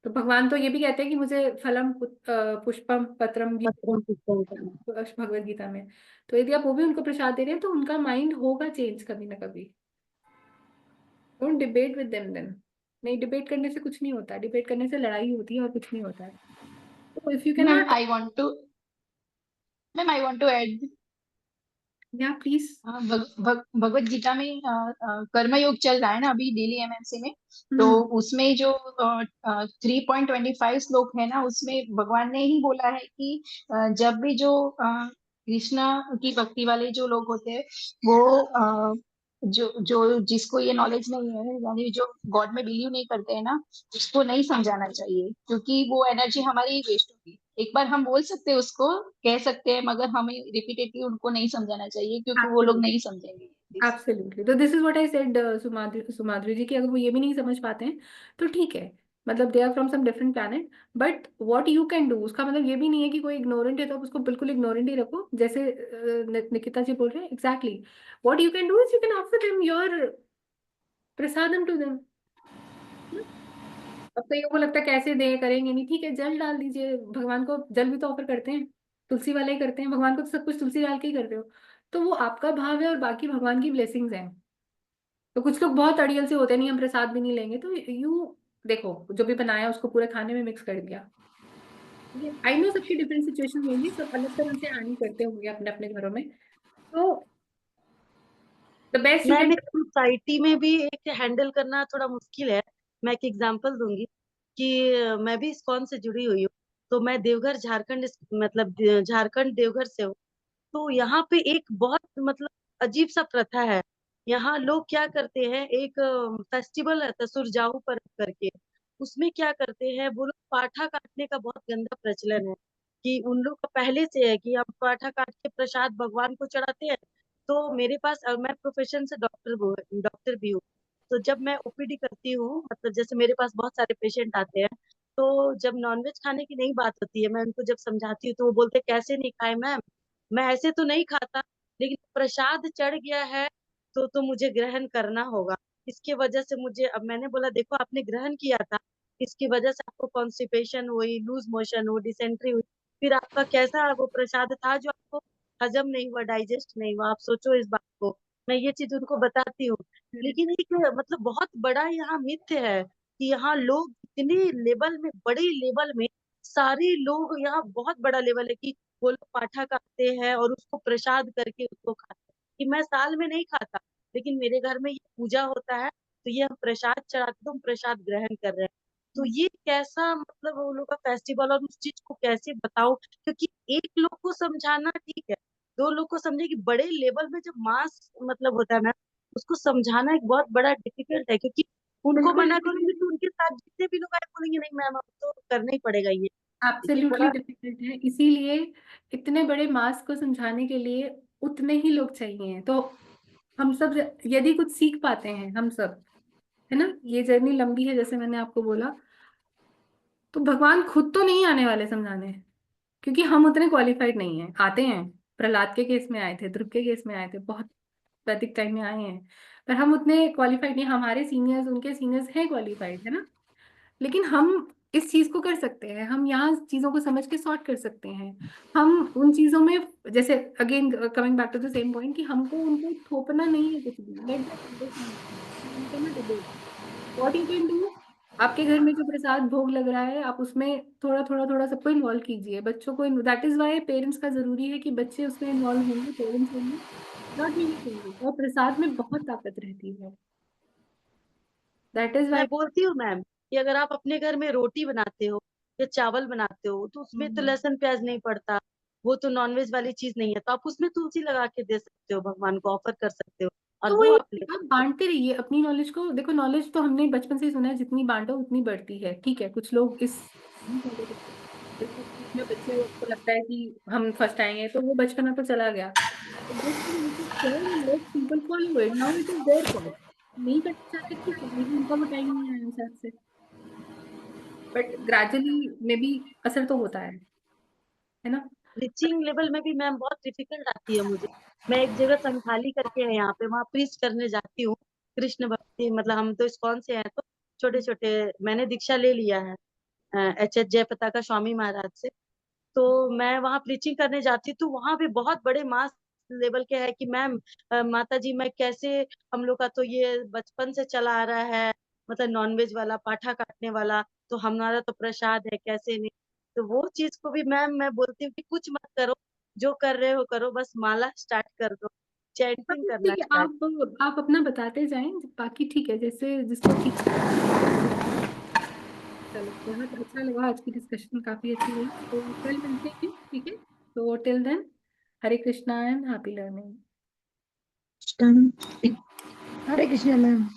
तो भगवान तो ये भी कहते हैं कि मुझे फलम पुष्पम पत्रम भी, पत्रम पुष्पम करना। भगवत गीता में। तो यदि आप वो भी उनको प्रसाद दे रहे हैं तो उनका माइंड होगा चेंज कभी ना कभी। Don't debate with them then. नहीं, डिबेट करने से कुछ नहीं होता, डिबेट करने से लड़ाई होती है और कुछ नहीं होता है। तो if you can ma'am not, I want to add. या प्लीज। भगवत गीता में कर्म योग चल रहा है ना अभी डेली एमएनसी में। तो उसमें जो 3.25 श्लोक है ना, उसमें भगवान ने ही बोला है कि जब भी जो कृष्णा की भक्ति वाले जो लोग होते हैं, वो जो जो जिसको ये नॉलेज नहीं है, यानी जो गॉड में बिलीव नहीं करते हैं ना, उसको नहीं समझाना चाहिए, क्योंकि वो एनर्जी हमारी वेस्ट होगी। एक बार हम बोल सकते हैं, उसको कह सकते हैं, मगर हमें रिपीटेडली उनको नहीं समझाना चाहिए, क्योंकि वो लोग नहीं समझेंगे। एब्सोल्युटली। तो this is what I said Sumadri ji, कि अगर वो ये भी नहीं समझ पाते हैं तो ठीक है, मतलब they are from some different planet. But what you can do, उसका मतलब ये भी नहीं है कि कोई इग्नोरेंट है तो आप उसको बिल्कुल इग्नोरेंट ही रखो, जैसे निकिता जी बोल रहे हैं। Exactly what you can do is you can offer them your prasadam to them. अब तो ये को लगता है कैसे दे, करेंगे नहीं, ठीक है जल डाल दीजिए। भगवान को जल भी तो ऑफर करते हैं, तुलसी वाला ही करते हैं, भगवान को तो सब कुछ तुलसी डाल के ही कर रहे हो। तो वो आपका भाव है और बाकी भगवान की ब्लेसिंग्स हैं। तो कुछ लोग बहुत अड़ियल से होते हैं, नहीं हम प्रसाद भी नहीं लेंगे, तो यू देखो जो भी बनाया उसको पूरे खाने में मिक्स कर दिया। आई नो सबकी डिफरेंट सिचुएशन होंगी, सब अलग तरह से आनी करते होंगे अपने अपने घरों में। तो द बेस्ट यू नहीं कैन। नहीं, सोसाइटी में भी एक हैंडल करना थोड़ा मुश्किल है। मैं एक एग्जांपल दूंगी कि मैं भी इस्कॉन से जुड़ी हुई हूँ। तो मैं देवघर झारखंड, मतलब झारखंड देवघर से हूँ। तो यहाँ पे एक बहुत मतलब अजीब सा प्रथा है। यहाँ लोग क्या करते हैं, एक फेस्टिवल रहता है सुरजाऊ पर्व करके। उसमें क्या करते हैं वो लोग, पाठा काटने का बहुत गंदा प्रचलन है। कि उन लोग का पहले से है कि हम पाठा काट के प्रसाद भगवान को चढ़ाते हैं। तो मेरे पास, मैं प्रोफेशन से डॉक्टर भी हूँ। तो जब मैं ओपीडी करती हूँ, मतलब जैसे मेरे पास बहुत सारे पेशेंट आते हैं, तो जब नॉनवेज खाने की नहीं बात होती है, मैं उनको जब समझाती हूँ तो वो बोलते कैसे नहीं खाए मैम, मैं ऐसे तो नहीं खाता, लेकिन प्रसाद चढ़ गया है तो मुझे ग्रहण करना होगा। इसके वजह से मुझे, अब मैंने बोला देखो आपने ग्रहण किया था, इसकी वजह से आपको कॉन्स्टिपेशन हुई, लूज मोशन हुई, डिसेंट्री हुई, फिर आपका कैसा वो प्रसाद था जो आपको हजम नहीं हुआ, डाइजेस्ट नहीं हुआ, आप सोचो इस बात को। मैं ये चीज उनको बताती हूँ। लेकिन एक मतलब बहुत बड़ा यहाँ मिथ्य है कि यहाँ लोग इतने लेवल में, बड़े लेवल में, सारे लोग यहाँ बहुत बड़ा लेवल है कि वो लोग पाठा खाते हैं और उसको प्रसाद करके उसको खाते हैं। कि मैं साल में नहीं खाता, लेकिन मेरे घर में ये पूजा होता है तो ये हम प्रसाद चढ़ाते, तो हम प्रसाद ग्रहण कर रहे हैं। तो ये कैसा मतलब वो लोग का फेस्टिवल, और उस चीज को कैसे बताओ? क्योंकि एक लोग को समझाना ठीक है, दो लोग को समझे, कि बड़े लेवल में जब मास मतलब होता है ना, उसको समझाना एक बहुत बड़ा डिफिकल्ट है। क्योंकि उनको बिल्कुल मना करोगे तो उनके साथ जितने भी लोग आए बोलेंगे नहीं मैम, अब तो करना ही पड़ेगा ये एब्सोल्युटली बड़ा। डिफिकल्ट है, इसीलिए इतने बड़े मास को समझाने के लिए उतने ही लोग चाहिए। तो हम सब यदि कुछ सीख पाते हैं, हम सब, है ना, ये जर्नी लंबी है जैसे मैंने आपको बोला, तो भगवान खुद तो नहीं आने वाले समझाने, क्योंकि हम उतने क्वालिफाइड नहीं हैं। आते हैं, प्रहलाद के केस में आए थे, ध्रुव के केस में आए थे, बहुत वैदिक टाइम में आए हैं, पर हम उतने क्वालिफाइड नहीं। हमारे सीनियर्स, उनके सीनियर्स हैं क्वालिफाइड, है ना। लेकिन हम इस चीज को कर सकते हैं, हम यहाँ चीजों को समझ के सॉर्ट कर सकते हैं। हम उन चीजों में, जैसे again coming back to the same point, कि हमको उनको थोपना नहीं है कुछ भी। Let that understand, you can debate what you can do. आपके घर में जो प्रसाद भोग लग रहा है, आप उसमें थोड़ा थोड़ा थोड़ा सबको इन्वॉल्व कीजिए, बच्चों को। दैट इज वाई पेरेंट्स का जरूरी है कि बच्चे उसमें इन्वॉल्व होंगे, पेरेंट्स होंगे, नॉट मेनी पेरेंट्स। और प्रसाद में बहुत ताकत रहती है, दैट इज मैं वाई। बोलती हूँ मैम कि अगर आप अपने घर में रोटी बनाते हो या चावल बनाते हो तो उसमें तो लहसुन प्याज नहीं पड़ता, वो तो नॉनवेज वाली चीज नहीं है, तो आप उसमें तुलसी लगा के दे सकते हो, भगवान को ऑफर कर सकते हो और तो वो वही, आप ले आप सकते हो। बांटते रहिए अपनी नॉलेज को। देखो, नॉलेज तो हमने बचपन से ही सुना है, जितनी बांटो उतनी बढ़ती है। ठीक है, कुछ लोग इस में बच्चे को लगता है कि हम फर्स्ट आएंगे, तो वो बचपना तो चला गया। People follow it, now it is their fault. नहीं करना चाहते, ठीक है, लेकिन उनका वो टाइम नहीं आया शायद से। बट ग्रेजुअली मे बी असर तो होता है ना। रीचिंग लेवल में भी मैम बहुत डिफिकल्ट आती है मुझे। मैं एक जगह संथाली करके है यहाँ पे, वहाँ प्रीच करने जाती हूँ कृष्ण भक्ति, मतलब हम तो इस्कॉन से हैं, तो छोटे छोटे मैंने दीक्षा ले लिया है एच जयप्रताका स्वामी महाराज से। तो मैं वहाँ प्रीचिंग करने जाती हूँ, तो वहाँ भी बहुत बड़े मास लेवल के है कि मैम माता जी मैं कैसे, हम लोग का तो ये बचपन से चला आ रहा है, मतलब नॉनवेज वाला पाठा काटने वाला, तो हमारा तो प्रसाद है, कैसे नहीं। तो वो चीज को भी मैम मैं बोलती हूँ कि कुछ मत करो, जो कर रहे हो करो, बस माला स्टार्ट कर दो, हाँ, चैंटिंग करना ठीक है, स्टार्ट। आप अपना बताते जाएं, बाकी ठीक है, जैसे जिसको ठीक। चलो, बहुत अच्छा लगा, आज की डिस्कशन काफी अच्छी रही। तो कल मिलते हैं, ठीक है। तो till then, Hare Krishna and happy learning. Hare Krishna ma'am.